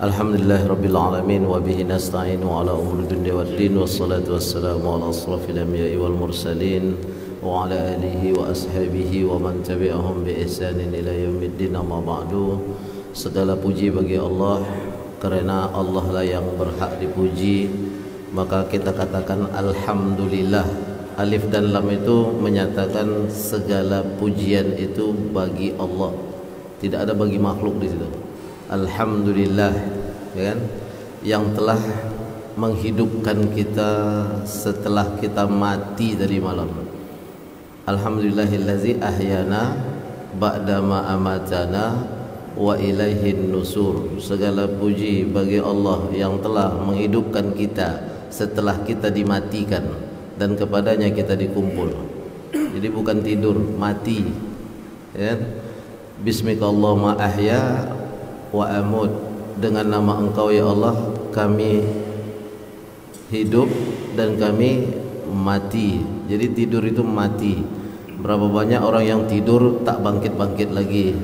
Alhamdulillahirabbil alamin wa bihi nasta'inu ala umuri dunya waddin wassalatu wassalamu ala asrafil anbiya'i wal mursalin wa ala alihi wa ashabihi wa man tabi'ahum bi ihsanin ila yaumiddin, amma ba'du. Segala puji bagi Allah, karena Allah lah yang berhak dipuji, maka kita katakan alhamdulillah. Alif dan lam itu menyatakan segala pujian itu bagi Allah, tidak ada bagi makhluk di situ. Alhamdulillah, ya kan, yang telah menghidupkan kita setelah kita mati tadi malam. Alhamdulillahillazi ahyana ba'dama amatana wa ilaihin nusur. Segala puji bagi Allah yang telah menghidupkan kita setelah kita dimatikan, dan kepadanya kita dikumpul. Jadi bukan tidur, mati, ya. Bismikallahumma ahya wa amut. Dengan nama Engkau ya Allah kami hidup dan kami mati. Jadi tidur itu mati. Berapa banyak orang yang tidur tak bangkit-bangkit lagi.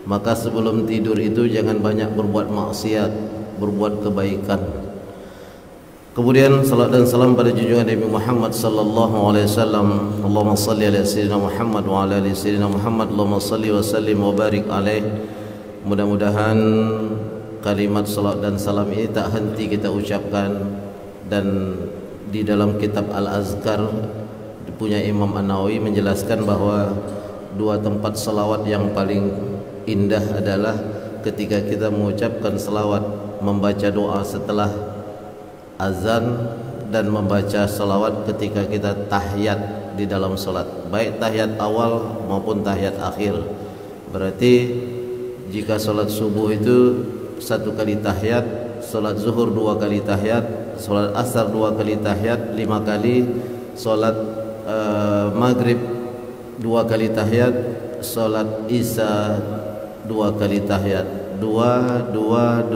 Maka sebelum tidur itu jangan banyak berbuat maksiat, berbuat kebaikan. Kemudian salat dan salam pada junjungan Nabi Muhammad sallallahu alaihi wasallam. Allahumma salli ala sayyidina Muhammad wa ala ali sayyidina Muhammad. Allahumma salli wa sallim wa barik alaih. Mudah-mudahan kalimat salat dan salam ini tak henti kita ucapkan. Dan di dalam kitab Al-Azkar punya Imam An-Nawawi menjelaskan bahwa dua tempat salawat yang paling indah adalah ketika kita mengucapkan salawat, membaca doa setelah azan, dan membaca salawat ketika kita tahiyat di dalam salat, baik tahiyat awal maupun tahiyat akhir. Berarti jika salat subuh itu satu kali tahiyat, salat zuhur dua kali tahiyat, salat asar dua kali tahiyat, 5 kali, salat maghrib dua kali tahiyat, salat isya dua kali tahiyat, 2, 8,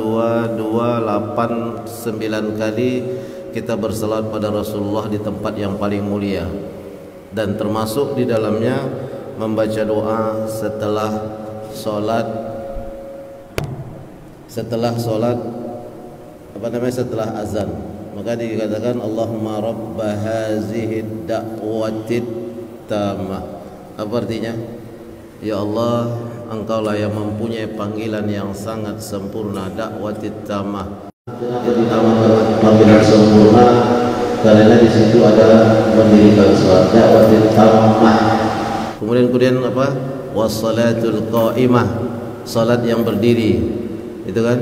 9 kali kita bersalat pada Rasulullah di tempat yang paling mulia. Dan termasuk di dalamnya membaca doa setelah azan. Maka dikatakan Allahumma rabba hazihi da'watid tamah. Apa artinya? Ya Allah, Engkaulah yang mempunyai panggilan yang sangat sempurna, da'watid tamah. Panggilan sempurna karena di situ ada mendirikan salat, da'watid tamah. Kemudian apa? Wassalatul qa'imah, salat yang berdiri. Itu kan,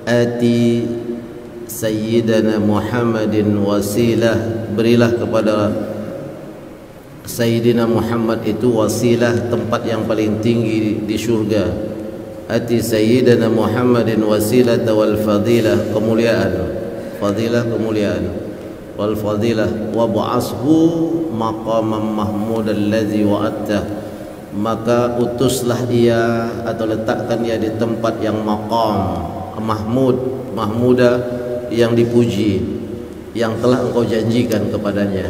ati sayyidana Muhammadin wasilah, berilah kepada Sayyidina Muhammad itu wasilah, tempat yang paling tinggi di syurga. Ati sayyidana Muhammadin wasilah wal fadilah, kemuliaan, fadilah kemuliaan, wal fadilah, wa ba'ashu maqamam mahmud allazi wa'atta. Maka utuslah ia atau letakkan ia di tempat yang maqam mahmud, mahmuda, yang dipuji, yang telah Engkau janjikan kepadanya.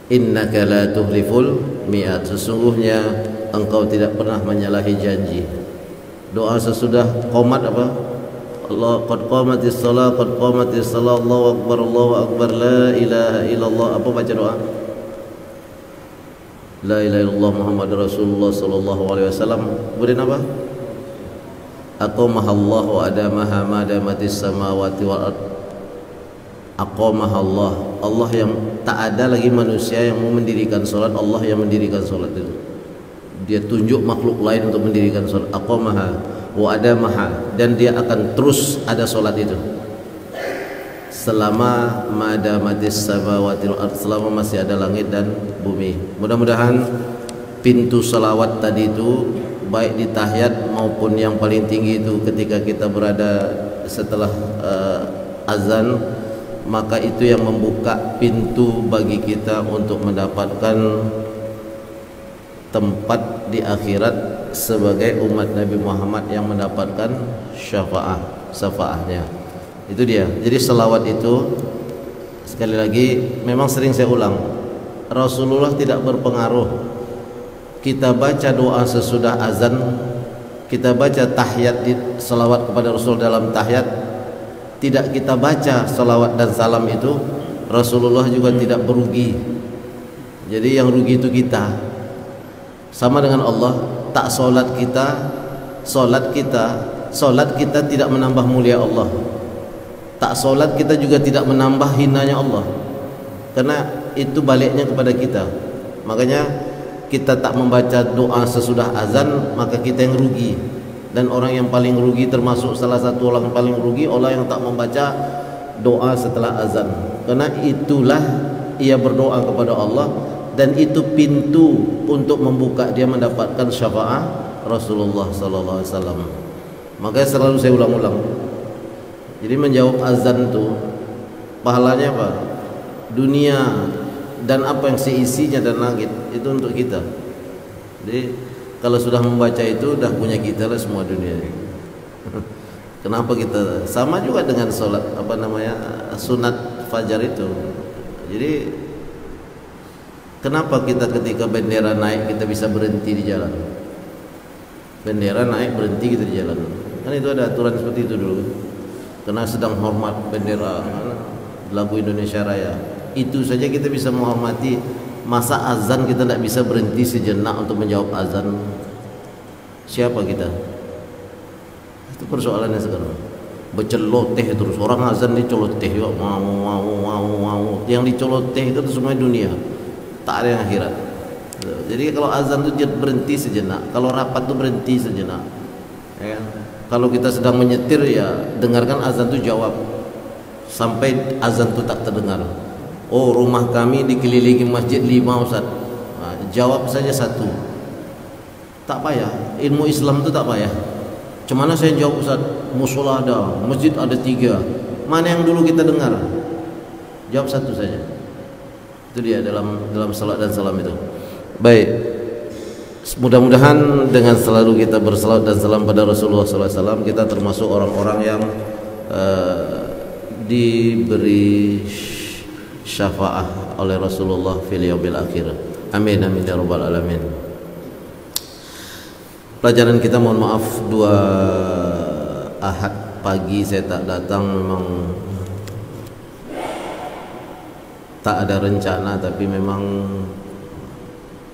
Innaka la tuhliful mi'at, sesungguhnya Engkau tidak pernah menyalahi janji. Doa sesudah qomat apa? Allah qad qamatis shalah, qad qamatis shalah, Allahu akbar, la ilaha illallah. Apa baca doa? La ilaha illallah Muhammad Rasulullah sallallahu alaihi wasallam. Kemudian apa? Aqamahallahu adamaha madamatis samawati wal ard. Aqamahallah, Allah yang tak ada lagi manusia yang mau mendirikan salat, Allah yang mendirikan salat itu. Dia tunjuk makhluk lain untuk mendirikan salat. Aqamaha wa adamaha, dan dia akan terus ada salat itu selama madamatis samawati wal ard, selama masih ada langit dan bumi. Mudah-mudahan pintu salawat tadi itu, baik di tahiyat maupun yang paling tinggi itu ketika kita berada setelah azan, maka itu yang membuka pintu bagi kita untuk mendapatkan tempat di akhirat sebagai umat Nabi Muhammad yang mendapatkan syafaahnya. Itu dia. Jadi selawat itu, sekali lagi, memang sering saya ulang, Rasulullah tidak berpengaruh. Kita baca doa sesudah azan kita baca tahiyat di salawat kepada Rasul dalam tahiyat, tidak kita baca salawat dan salam itu, Rasulullah juga tidak berugi. Jadi yang rugi itu kita. Sama dengan Allah, tak solat kita tidak menambah mulia Allah. Tak solat kita juga tidak menambah hinanya Allah. Karena itu baliknya kepada kita. Makanya kita tak membaca doa sesudah azan, maka kita yang rugi. Dan orang yang paling rugi, termasuk salah satu orang paling rugi, orang yang tak membaca doa setelah azan. Karena itulah ia berdoa kepada Allah, dan itu pintu untuk membuka dia mendapatkan syafaat Rasulullah sallallahu alaihi wasallam. Makanya selalu saya ulang-ulang. Jadi menjawab azan itu pahalanya apa? Dunia dan apa yang seisinya dan langit itu untuk kita. Jadi kalau sudah membaca itu dah punya kita lah semua dunia. Kenapa kita sama juga dengan solat sunat fajar itu. Jadi kenapa kita ketika bendera naik kita bisa berhenti di jalan? Bendera naik berhenti kita di jalan. Kan itu ada aturan seperti itu dulu. Karena sedang hormat bendera lagu Indonesia Raya. Itu saja kita bisa menghormati. Masa azan kita tidak bisa berhenti sejenak untuk menjawab azan? Siapa kita? Itu persoalannya sekarang. Berceloteh terus, orang azan diceloteh, mau. Yang diceloteh itu semua dunia, tak ada yang akhirat. Jadi kalau azan itu berhenti sejenak, kalau rapat itu berhenti sejenak, ya kan? Kalau kita sedang menyetir, ya dengarkan azan itu, jawab sampai azan itu tak terdengar. Oh, rumah kami dikelilingi masjid 5 Ustaz. Nah, jawab saja 1. Tak payah. Ilmu Islam itu tak payah. Cuma saya jawab Ustaz, musola ada, masjid ada 3. Mana yang dulu kita dengar? Jawab 1 saja. Itu dia dalam salat dan salam itu. Baik. Mudah-mudahan dengan selalu kita bersalawat dan salam pada Rasulullah SAW, kita termasuk orang-orang yang diberi syafaat oleh Rasulullah fil yaumil akhir. Amin amin ya rabbal alamin. Pelajaran kita, mohon maaf 2 Ahad pagi saya tak datang, memang tak ada rencana, tapi memang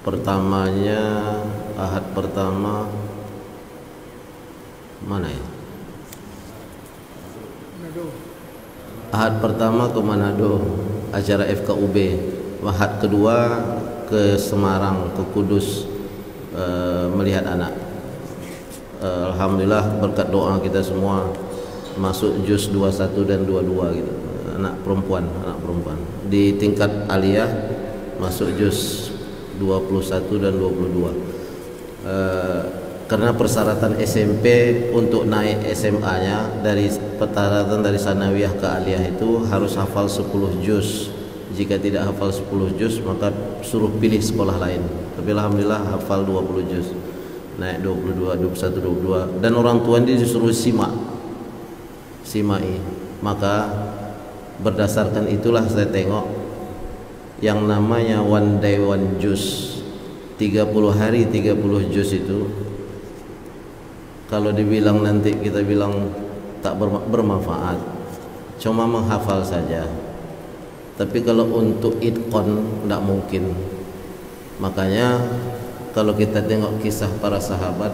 pertamanya Ahad pertama mana ya? Ahad pertama ke Manado, acara FKUB. Ahad kedua ke Semarang, ke Kudus, melihat anak. Alhamdulillah berkat doa kita semua masuk juz 21 dan 22 gitu. Anak perempuan. Di tingkat aliyah masuk juz 21 dan 22. Karena persyaratan SMP untuk naik SMA-nya, dari persyaratan dari sanawiyah ke aliyah itu harus hafal 10 juz. Jika tidak hafal 10 juz maka suruh pilih sekolah lain. Tapi alhamdulillah hafal 20 juz. Naik 22, 21, 22, dan orang tua dia disuruh simai. Maka berdasarkan itulah saya tengok yang namanya one day one juz, 30 hari 30 juz itu, kalau dibilang nanti kita bilang tak bermanfaat, cuma menghafal saja. Tapi kalau untuk itqon tidak mungkin. Makanya kalau kita tengok kisah para sahabat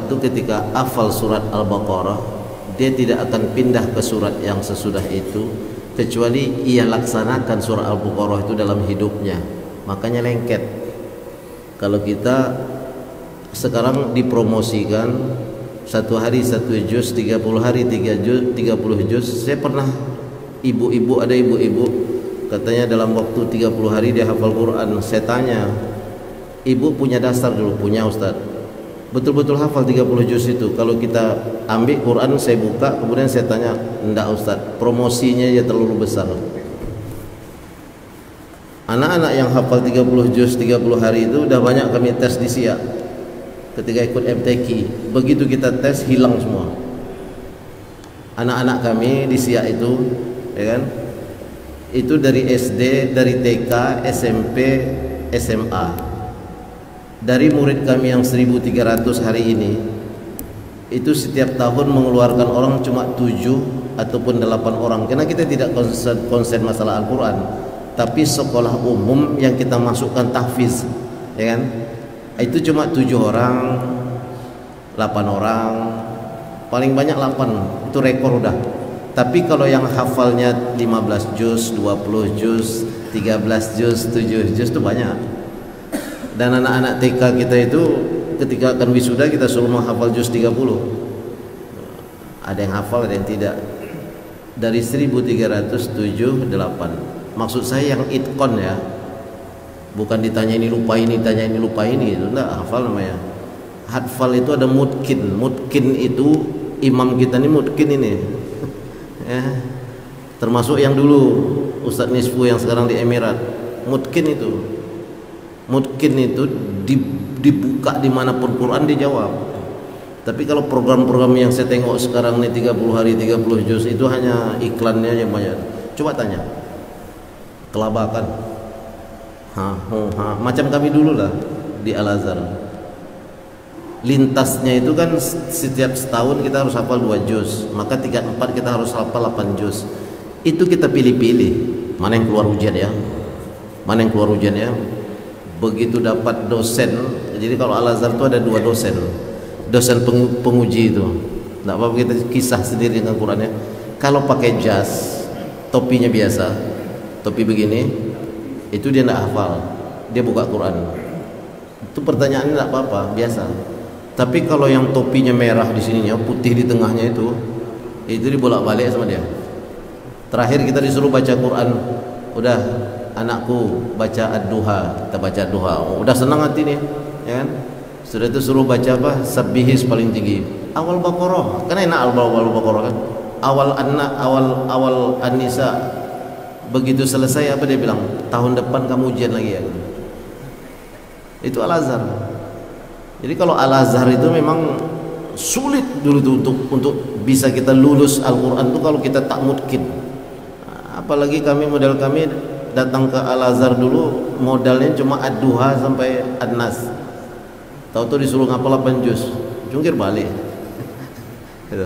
itu ketika hafal surat Al-Baqarah, dia tidak akan pindah ke surat yang sesudah itu kecuali ia laksanakan surah Al-Baqarah itu dalam hidupnya. Makanya lengket. Kalau kita sekarang dipromosikan 1 hari 1 juz, 30 hari 3 juz, 30 juz. Saya pernah ada ibu-ibu katanya dalam waktu 30 hari dia hafal Quran. Saya tanya, ibu punya dasar dulu? Punya Ustaz. Betul-betul hafal 30 juz itu? Kalau kita ambil Quran, saya buka, kemudian saya tanya, enggak Ustaz, promosinya ya terlalu besar. Anak-anak yang hafal 30 juz 30 hari itu udah banyak kami tes di SIA ketika ikut MTQ. Begitu kita tes, hilang semua anak-anak kami di SIA itu, ya kan? Itu dari SD, dari TK, SMP, SMA. Dari murid kami yang 1300 hari ini, itu setiap tahun mengeluarkan orang cuma 7 ataupun 8 orang. Karena kita tidak konsen masalah Al-Quran, tapi sekolah umum yang kita masukkan tahfiz, ya kan? Itu cuma 7 orang, 8 orang, paling banyak 8, itu rekor udah. Tapi kalau yang hafalnya 15 juz, 20 juz, 13 juz, 7 juz itu banyak. Dan anak-anak TK kita itu ketika akan wisuda kita suruh menghafal juz 30. Ada yang hafal, ada yang tidak. Dari 1307 8. Maksud saya yang itqon ya. Bukan ditanya ini lupa ini, tanya ini lupa ini, itu enggak hafal namanya. Hafal itu ada mutkin. Mutkin itu imam kita ini mutkin ini. Ya. Termasuk yang dulu Ustadz Nisfu yang sekarang di Emirat. Mutkin itu. Mungkin itu dibuka dimanapun Quran dijawab. Tapi kalau program-program yang saya tengok sekarang ini 30 hari 30 juz itu hanya iklannya yang banyak. Coba tanya, kelabakan, macam kami dulu lah di Al-Azhar. Lintasnya itu kan setiap setahun kita harus hafal 2 juz, maka 3-4 kita harus hafal 8 juz. Itu kita pilih-pilih mana yang keluar ujian ya, mana yang keluar ujian ya. Begitu dapat dosen, jadi kalau Al-Azhar itu ada 2 dosen, dosen penguji itu. Tidak apa-apa kita kisah sendiri dengan Qurannya. Kalau pakai jas, topinya biasa, topi begini, itu dia tidak hafal, dia buka Quran. Itu pertanyaannya tidak apa-apa, biasa. Tapi kalau yang topinya merah di sininya, putih di tengahnya itu dibolak-balik sama dia. Terakhir kita disuruh baca Quran, udah. Anakku baca ad-duha, kita baca ad-duha. Udah senang hati nih, ya kan? Sudah itu suruh baca apa? Sabbihis paling tinggi. Awal Baqarah, kan enak awal Baqarah kan? Awal An-Nisa. Begitu selesai apa dia bilang? Tahun depan kamu ujian lagi ya. Itu Al-Azhar. Jadi kalau Al-Azhar itu memang sulit dulu tuh untuk bisa kita lulus Al-Quran tuh kalau kita tak mungkin. Apalagi model kami datang ke Al-Azhar dulu modalnya cuma ad-duha sampai ad-nas. Tahu-tahu disuruh ngapal 8 juz, jungkir balik. Gitu.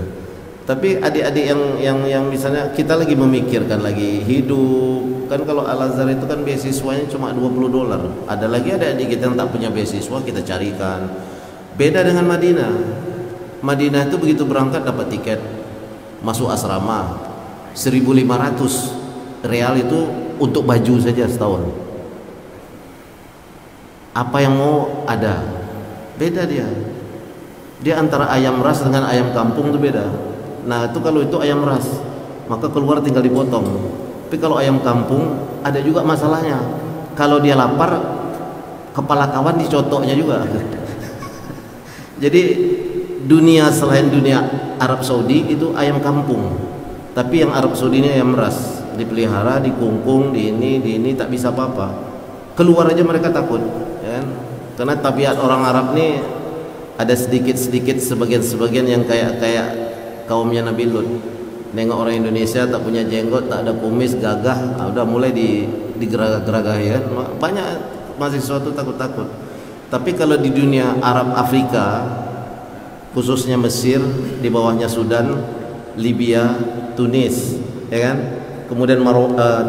Tapi adik-adik yang misalnya kita lagi memikirkan lagi hidup, kan kalau Al-Azhar itu kan beasiswanya cuma $20. Ada lagi adik-adik kita yang tak punya beasiswa, kita carikan. Beda dengan Madinah. Madinah itu begitu berangkat dapat tiket masuk asrama 1.500 real itu untuk baju saja setahun. Apa yang mau ada, beda dia. Dia antara ayam ras dengan ayam kampung itu beda. Nah itu kalau itu ayam ras, maka keluar tinggal dipotong. Tapi kalau ayam kampung ada juga masalahnya. Kalau dia lapar, kepala kawan dicotoknya juga. Jadi dunia selain dunia Arab Saudi itu ayam kampung. Tapi yang Arab Saudi ini ayam ras, dipelihara, dikungkung, di ini tak bisa apa-apa. Keluar aja mereka takut, ya kan? Karena tabiat orang Arab nih ada sedikit-sedikit sebagian yang kayak kaumnya Nabi Lut. Nengok orang Indonesia tak punya jenggot, tak ada kumis, gagah, udah mulai digeragah-geragahi kan. Banyak mahasiswa itu takut-takut. Tapi kalau di dunia Arab Afrika, khususnya Mesir, di bawahnya Sudan, Libya, Tunis, ya kan? Kemudian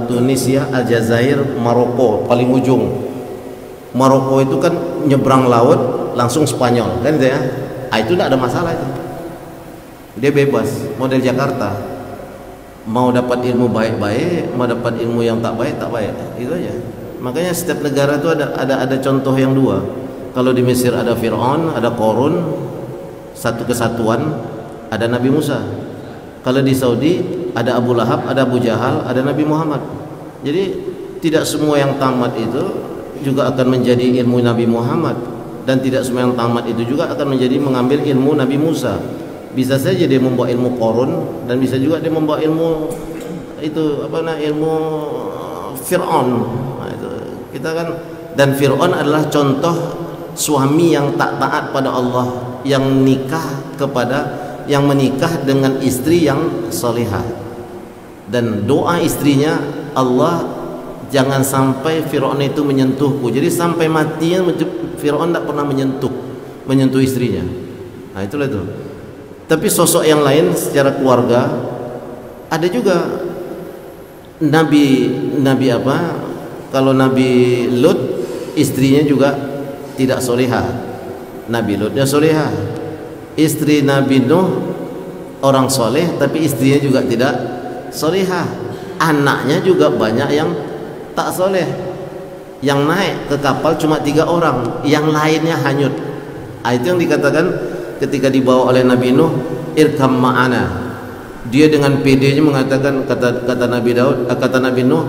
Tunisia, Aljazair, Maroko paling ujung. Maroko itu kan nyebrang laut langsung Spanyol, kan itu ya? Itu tidak ada masalah itu. Dia bebas, model Jakarta. Mau dapat ilmu baik-baik, mau dapat ilmu yang tak baik, itu aja. Makanya setiap negara itu ada contoh yang 2. Kalau di Mesir ada Fir'aun, ada Qarun, satu kesatuan, ada Nabi Musa. Kalau di Saudi ada Abu Lahab, ada Abu Jahal, ada Nabi Muhammad. Jadi tidak semua yang tamat itu juga akan menjadi ilmu Nabi Muhammad, dan tidak semua yang tamat itu juga akan mengambil ilmu Nabi Musa. Bisa saja dia membawa ilmu Qarun, dan bisa juga dia membawa ilmu ilmu Fir'aun. Nah, itu kita kan, dan Fir'aun adalah contoh suami yang tak taat pada Allah, yang menikah dengan istri yang salihah, dan doa istrinya, Allah jangan sampai Fir'aun itu menyentuhku. Jadi sampai matinya Firaun tidak pernah menyentuh istrinya. Nah itulah itu. Tapi sosok yang lain secara keluarga ada juga. Nabi apa? Kalau Nabi Lut istrinya juga tidak solehah. Nabi Lutnya solehah. Istri Nabi Nuh orang soleh, tapi istrinya juga tidak solehah. Anaknya juga banyak yang tak soleh. Yang naik ke kapal cuma 3 orang, yang lainnya hanyut. Itu yang dikatakan ketika dibawa oleh Nabi Nuh, irkam ma'ana. Dia dengan pedenya mengatakan, kata Nabi Daud, kata Nabi Nuh,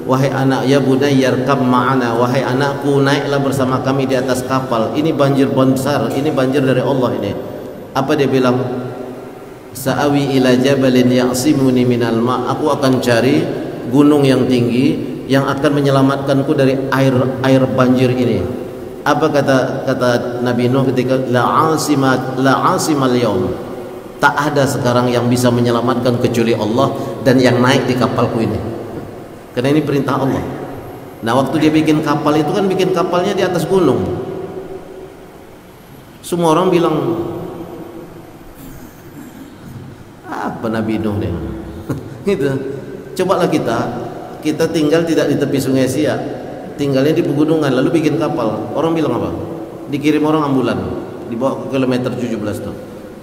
wahai anak, ya bunayya yarkam ma'ana, wahai anakku, naiklah bersama kami di atas kapal. Ini banjir besar, ini banjir dari Allah ini. Apa dia bilang? Sa'awi ila jabalin ya'simuni minal ma'. Aku akan cari gunung yang tinggi yang akan menyelamatkanku dari air banjir ini. Apa kata Nabi Nuh ketika la asimal yaum. Tak ada sekarang yang bisa menyelamatkan kecuali Allah dan yang naik di kapalku ini. Karena ini perintah Allah. Nah, waktu dia bikin kapal itu kan bikin kapalnya di atas gunung. Semua orang bilang, apa Nabi Nuh nih? Gitu. Cobalah kita tinggal tidak di tepi Sungai Siak, tinggalnya di pegunungan, lalu bikin kapal. Orang bilang apa? Dikirim orang ambulan, dibawa ke kilometer 17 tuh.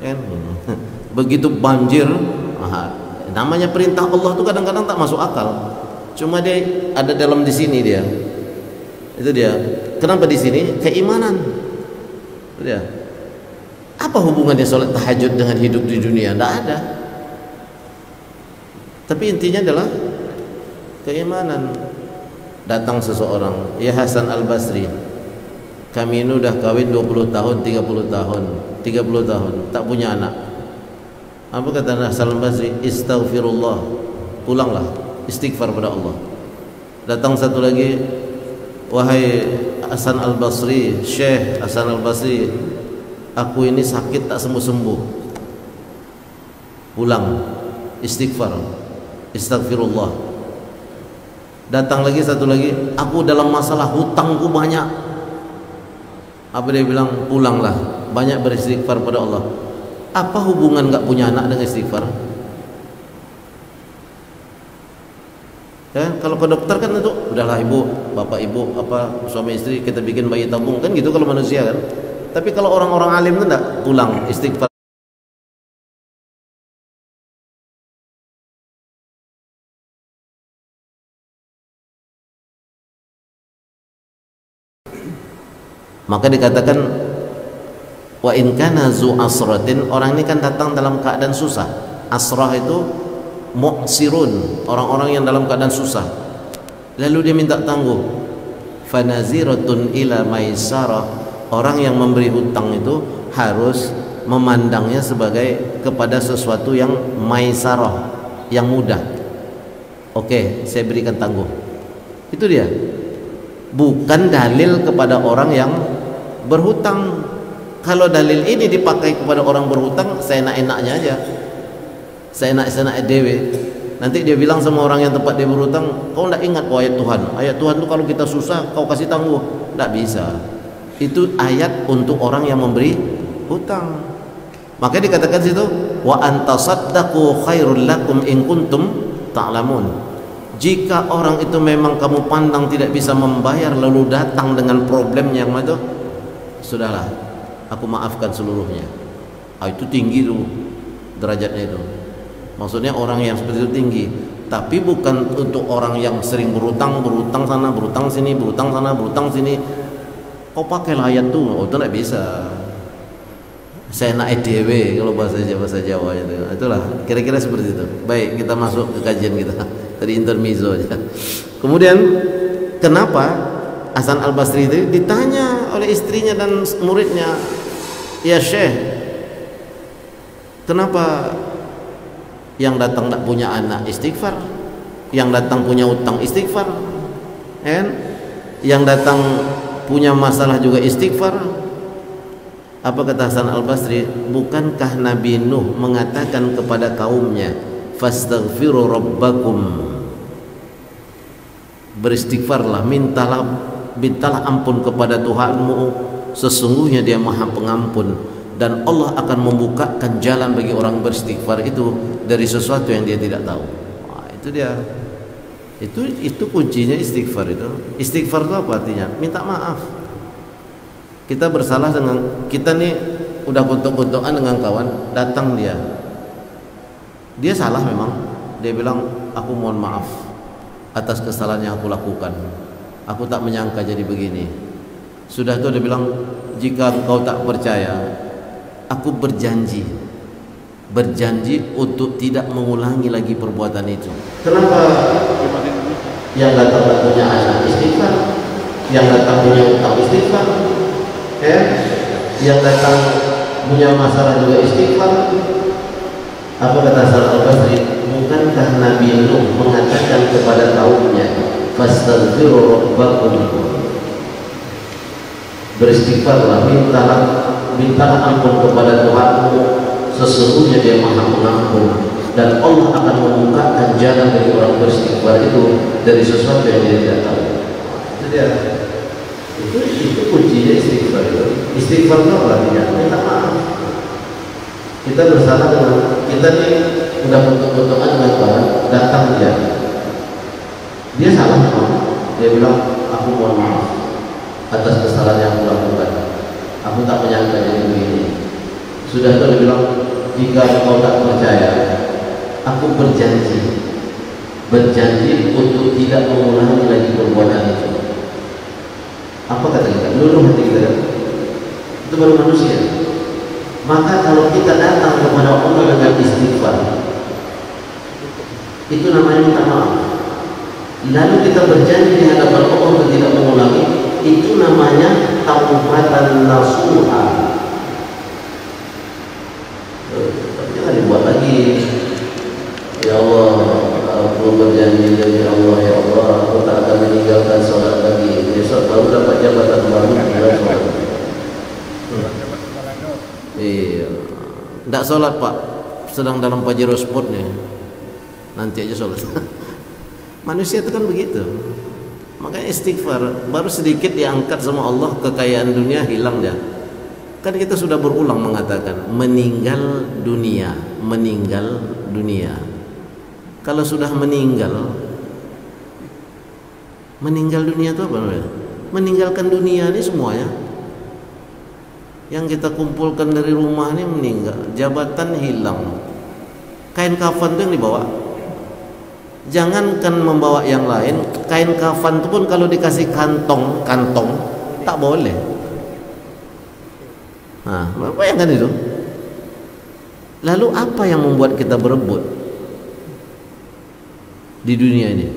Kan? Begitu banjir, namanya perintah Allah tuh kadang-kadang tak masuk akal. Cuma dia ada dalam di sini dia. Itu dia. Kenapa di sini? Keimanan. Itu dia. Apa hubungannya sholat tahajud dengan hidup di dunia? Tidak ada. Tapi intinya adalah keimanan. Datang seseorang, ya Hasan Al-Basri, kami ini udah kawin 20 tahun, 30 tahun, 30 tahun, tak punya anak. Apa kata Hasan Al-Basri? Istaghfirullah, pulanglah, istighfar pada Allah. Datang satu lagi, wahai Hasan Al-Basri, Syekh Hasan Al-Basri, aku ini sakit tak sembuh-sembuh. Pulang, istighfar, istaghfirullah. Datang lagi satu lagi, aku dalam masalah hutangku banyak. Apa dia bilang? Pulanglah, banyak beristighfar pada Allah. Apa hubungan enggak punya anak dengan istighfar? Ya, kalau ke dokter kan itu udahlah ibu, bapak ibu, apa suami istri kita bikin bayi tabung kan gitu kalau manusia kan. Tapi kalau orang-orang alim itu enggak, pulang istighfar. Maka dikatakan wa in kana zu asratin, orang ini kan datang dalam keadaan susah. Asrah itu mu'sirun, orang-orang yang dalam keadaan susah. Lalu dia minta tangguh. Fanaziratun ila maisarah, orang yang memberi hutang itu harus memandangnya sebagai kepada sesuatu yang maisarah, yang mudah. Oke, saya berikan tangguh. Itu dia. Bukan dalil kepada orang yang berhutang. Kalau dalil ini dipakai kepada orang berhutang, seenak-enaknya aja, seenak-enak dewe. Nanti dia bilang sama orang yang tempat dia berhutang, kau tidak ingat kau ayat Tuhan? Ayat Tuhan itu kalau kita susah kau kasih tangguh. Tidak bisa. Itu ayat untuk orang yang memberi hutang. Maka dikatakan situ, wa antasaddaqu khairul lakum in kuntum ta'lamun. Jika orang itu memang kamu pandang tidak bisa membayar, lalu datang dengan problem yang itu, sudahlah, aku maafkan seluruhnya. Itu tinggi tuh derajatnya itu. Maksudnya orang yang seperti itu tinggi. Tapi bukan untuk orang yang sering berutang sana, berutang sini, berutang sana, berutang sini. Kau pakai ayat tuh, itu tidak bisa. Saya nak EDW kalau bahasa Jawa itu. Itulah kira-kira seperti itu. Baik, kita masuk ke kajian kita. Tadi intermezzo aja. Kemudian kenapa Hasan Al-Basri itu ditanya oleh istrinya dan muridnya, ya Syekh, kenapa yang datang tak punya anak istighfar, yang datang punya utang istighfar, yang datang punya masalah juga istighfar? Apa kata Hasan Al-Basri? Bukankah Nabi Nuh mengatakan kepada kaumnya, fastaghfiru rabbakum, beristighfarlah, mintalah ampun kepada Tuhanmu, sesungguhnya Dia Maha Pengampun, dan Allah akan membukakan jalan bagi orang beristighfar itu dari sesuatu yang dia tidak tahu. Wah, itu dia. Itu kuncinya istighfar itu. Istighfar itu apa artinya? Minta maaf. Kita bersalah dengan kita nih, udah gontok-gontokan dengan kawan, datang dia salah memang, dia bilang aku mohon maaf atas kesalahan yang aku lakukan, aku tak menyangka jadi begini. Sudah itu dia bilang, jika engkau tak percaya, aku berjanji untuk tidak mengulangi lagi perbuatan itu. Kenapa? Yang datang tak punya anak istighfar, yang datang punya utang istighfar, yang datang punya masalah juga istighfar. Apa kata Hasan Al-Basri? Bukankah Nabi Nuh mengatakan kepada kaumnya, fastaghfiru rabbakum, beristighfarlah, mintalah ampun kepada Tuhanmu, sesungguhnya Dia Maha Pengampun, dan Allah akan membukakan jalan bagi orang beristighfar itu dari sesuatu yang dia tidak tahu. Itu dia. Itu kuncinya istighfar itu. Istighfar itu artinya minta maaf. Kita bersalah dengan kita nih, udah bentuk-bentukan dengan Tuhan, datang dia salah memang, dia bilang aku mohon maaf atas kesalahan yang aku lakukan, aku tak menyangka jadi begini. Sudah itu dia bilang, jika kau tak percaya, aku berjanji untuk tidak mengulangi lagi perbuatan itu. Apa kata kita? Luluh hati kita. Itu baru manusia. Maka kalau kita datang kepada Allah dengan istighfar, itu namanya minta maaf. Lalu kita berjanji di hadapan Allah untuk tidak mengulangi, itu namanya taubatan nasuha. Jangan dibuat lagi. Ya Allah, aku berjanji demi Allah, ya Allah, aku tak akan meninggalkan sholat lagi. Besok baru dapat jabatan baru dalam sholat. Iya, tidak sholat Pak, sedang dalam Pajero Sport nih, nanti aja sholat. Manusia itu kan begitu. Makanya istighfar, baru sedikit diangkat sama Allah, kekayaan dunia hilang dia. Kan kita sudah berulang mengatakan meninggal dunia. Kalau sudah meninggal dunia itu apa namanya? Meninggalkan dunia ini semuanya. Yang kita kumpulkan dari rumah ini meninggal, jabatan hilang, kain kafan itu yang dibawa. Jangankan membawa yang lain, kain kafan itu pun kalau dikasih kantong tak boleh. Nah, bayangkan itu. Lalu apa yang membuat kita berebut di dunia ini?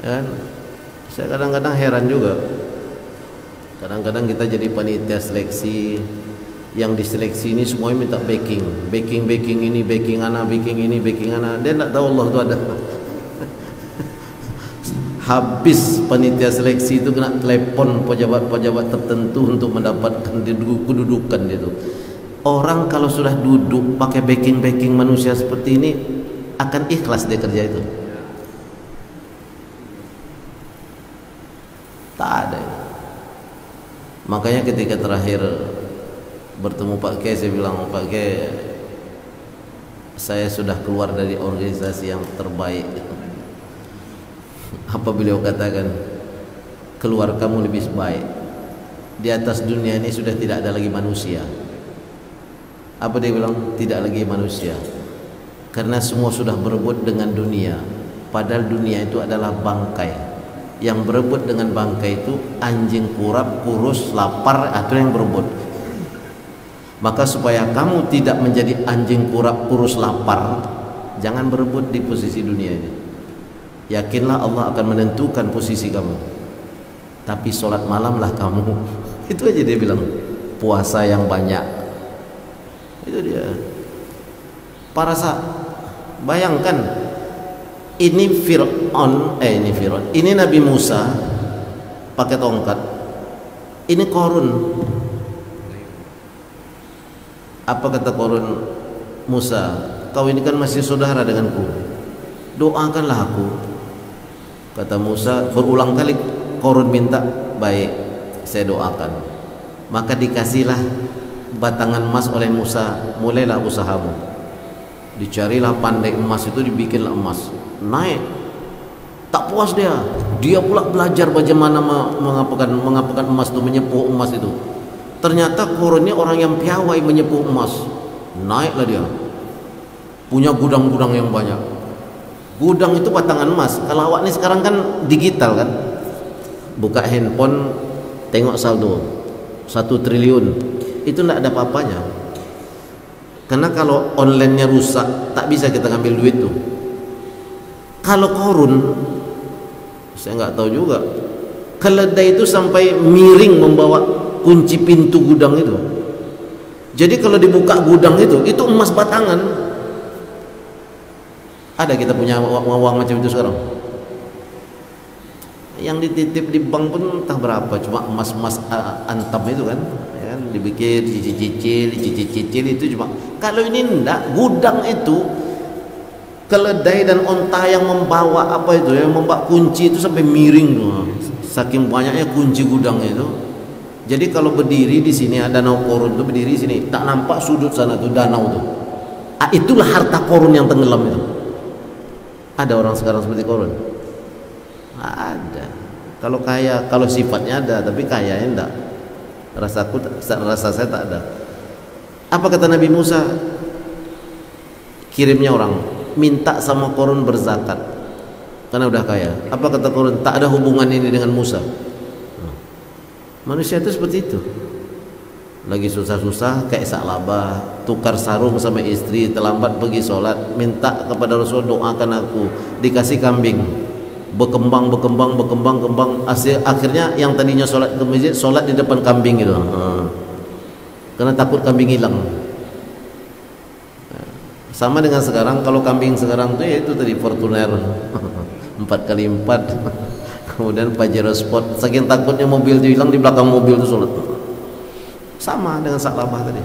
Dan saya kadang-kadang heran juga. Kadang-kadang kita jadi panitia seleksi, yang diseleksi ini semuanya minta backing ini, backing ana. Dia tidak tahu Allah itu ada. Habis panitia seleksi itu kena telepon pejabat-pejabat tertentu untuk mendapatkan kedudukan itu. Orang kalau sudah duduk pakai backing manusia seperti ini, akan ikhlas dia kerja itu. Tak ada. Makanya ketika terakhir bertemu Pak K, saya bilang, Pak K, saya sudah keluar dari organisasi yang terbaik. Apa beliau katakan? Keluar kamu lebih baik. Di atas dunia ini sudah tidak ada lagi manusia. Apa dia bilang? Tidak lagi manusia. Karena semua sudah berebut dengan dunia. Padahal dunia itu adalah bangkai. Yang berebut dengan bangkai itu anjing kurap, kurus, lapar, atau yang berebut. Maka supaya kamu tidak menjadi anjing kurap, kurus, lapar, jangan berebut di posisi dunia ini. Yakinlah Allah akan menentukan posisi kamu. Tapi sholat malamlah kamu. Itu aja dia bilang. Puasa yang banyak. Itu dia. Para bayangkan. Ini Fir'aun, ini Nabi Musa pakai tongkat. Ini Qarun. Apa kata Qarun? Musa, kau ini kan masih saudara denganku, doakanlah aku. Kata Musa, berulang kali Qarun minta, baik, saya doakan. Maka dikasihlah batangan emas oleh Musa, mulailah usahamu. Dicarilah pandai emas itu, dibikinlah emas, naik. Tak puas dia pula belajar bagaimana mengapakan emas itu, menyepuh emas itu. Ternyata Qarun ini orang yang piawai menyepuh emas. Naiklah dia, punya gudang-gudang yang banyak. Gudang itu batangan emas. Kalau awak ini sekarang kan digital kan, buka handphone tengok saldo 1 triliun, itu tidak ada apa-apanya. Karena kalau online-nya rusak, tak bisa kita ngambil duit tuh. Kalau Qarun, saya nggak tahu juga, keledai itu sampai miring membawa kunci pintu gudang itu. Jadi kalau dibuka gudang itu emas batangan. Ada kita punya uang macam itu sekarang? Yang dititip di bank pun entah berapa, cuma emas-emas antam itu kan, ya kan, dibikin cicil itu cuma. Kalau ini enggak, gudang itu keledai dan onta yang membawa apa itu, yang membawa kunci itu sampai miring tuh, saking banyaknya kunci gudang itu. Jadi kalau berdiri di sini ada danau Qarun tuh, berdiri sini tak nampak sudut sana tuh danau tuh. Itulah harta Qarun yang tenggelam itu. Ada orang sekarang seperti Qarun? Ada. Kalau kaya, kalau sifatnya ada, tapi kayanya enggak. Rasa saya tak ada. Apa kata Nabi Musa? Kirimnya orang minta sama Qarun berzakat karena udah kaya. Apa kata Qarun? Tak ada hubungan ini dengan Musa. Manusia itu seperti itu. Lagi susah-susah kayak Sa'labah, tukar sarung sama istri, terlambat pergi sholat, minta kepada Rasul, doakan aku, dikasih kambing, berkembang, akhirnya yang tadinya sholat ke masjid, sholat di depan kambing gitu. Karena takut kambing hilang. Sama dengan sekarang, kalau kambing sekarang tuh ya itu tadi Fortuner 4x4 kemudian Pajero Sport, saking takutnya mobil itu hilang, di belakang mobil itu sholat. Sama dengan Sa'labah tadi.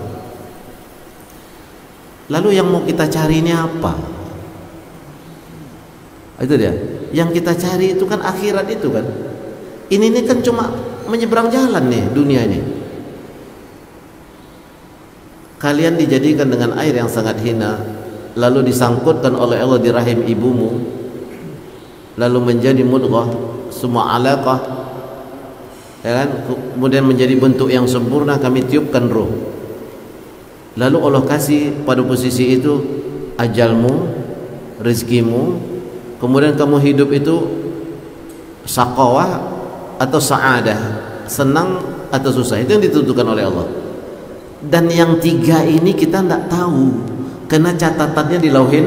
Lalu yang mau kita cari ini apa? Itu dia. Yang kita cari itu kan akhirat itu kan. Ini kan cuma menyeberang jalan nih dunia ini. Kalian dijadikan dengan air yang sangat hina, lalu disangkutkan oleh Allah di rahim ibumu, lalu menjadi mudghah, semua alaqah, ya kan? Kemudian menjadi bentuk yang sempurna, kami tiupkan ruh. Lalu Allah kasih pada posisi itu ajalmu, rezekimu, kemudian kamu hidup itu saqawah atau sa'adah, senang atau susah. Itu yang ditentukan oleh Allah. Dan yang tiga ini kita tidak tahu, karena catatannya di lauhin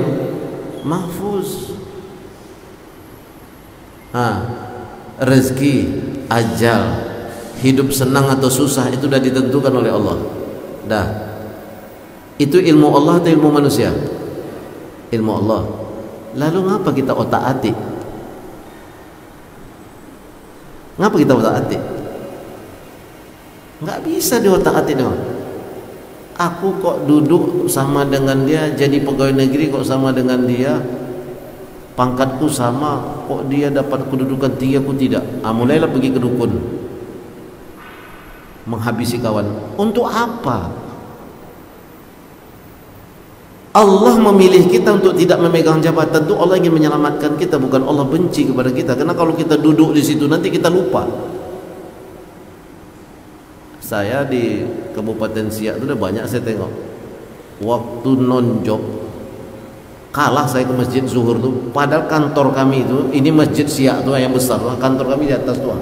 mahfuz. Rezeki, ajal, hidup senang atau susah itu sudah ditentukan oleh Allah. Dah. Itu ilmu Allah atau ilmu manusia? Ilmu Allah. Lalu ngapa kita otak-atik? Ngapa kita otak-atik? Nggak bisa di otak-atik dong. Aku kok duduk sama dengan dia, jadi pegawai negeri kok sama dengan dia, pangkatku sama, kok dia dapat kedudukan tinggi aku tidak. Mulailah pergi ke dukun, menghabisi kawan. Untuk apa? Allah memilih kita untuk tidak memegang jabatan. Tentu Allah ingin menyelamatkan kita, bukan Allah benci kepada kita. Karena kalau kita duduk di situ nanti kita lupa. Saya di Kabupaten Siak itu udah banyak saya tengok. Waktu non-job kalah saya ke masjid zuhur tuh. Padahal kantor kami itu, ini masjid Siak tuh yang besar, kantor kami di atas tuh.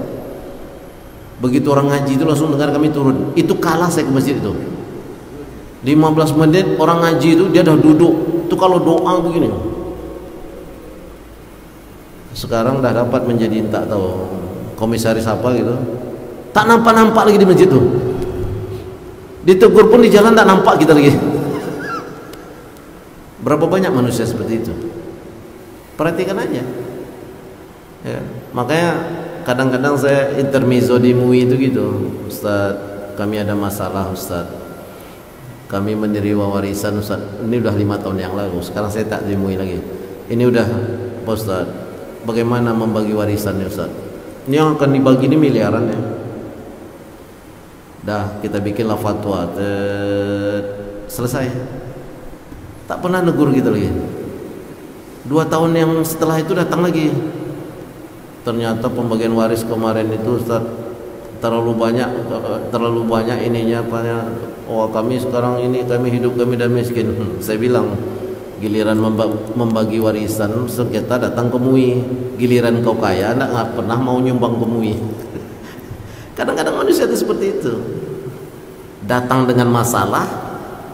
Begitu orang ngaji itu langsung dengar kami turun. Itu kalah saya ke masjid itu. 15 menit orang ngaji itu dia dah duduk. Itu kalau doa begini. Sekarang dah dapat menjadi tak tahu komisaris apa gitu. Tak nampak-nampak lagi di masjid tuh. Ditegur pun di jalan tak nampak kita lagi. Berapa banyak manusia seperti itu? Perhatikan aja. Ya, makanya kadang-kadang saya intermezzo di MUI itu gitu. Ustaz, kami ada masalah Ustaz. Kami menerima warisan Ustaz. Ini udah 5 tahun yang lalu. Sekarang saya tak di MUI lagi. Ini udah Pak Ustaz, bagaimana membagi warisannya Ustaz? Ini yang akan dibagi ini miliaran ya. Dah kita bikinlah fatwa, selesai. Tak pernah negur gitu lagi. 2 tahun yang setelah itu datang lagi. Ternyata pembagian waris kemarin itu Ustaz, terlalu banyak ininya apanya. Oh, kami sekarang ini kami hidup kami dah miskin. Saya bilang, giliran membagi warisan sengketa datang ke MUI. Giliran kau kaya nggak pernah mau nyumbang ke MUI. Kadang-kadang manusia itu seperti itu. Datang dengan masalah,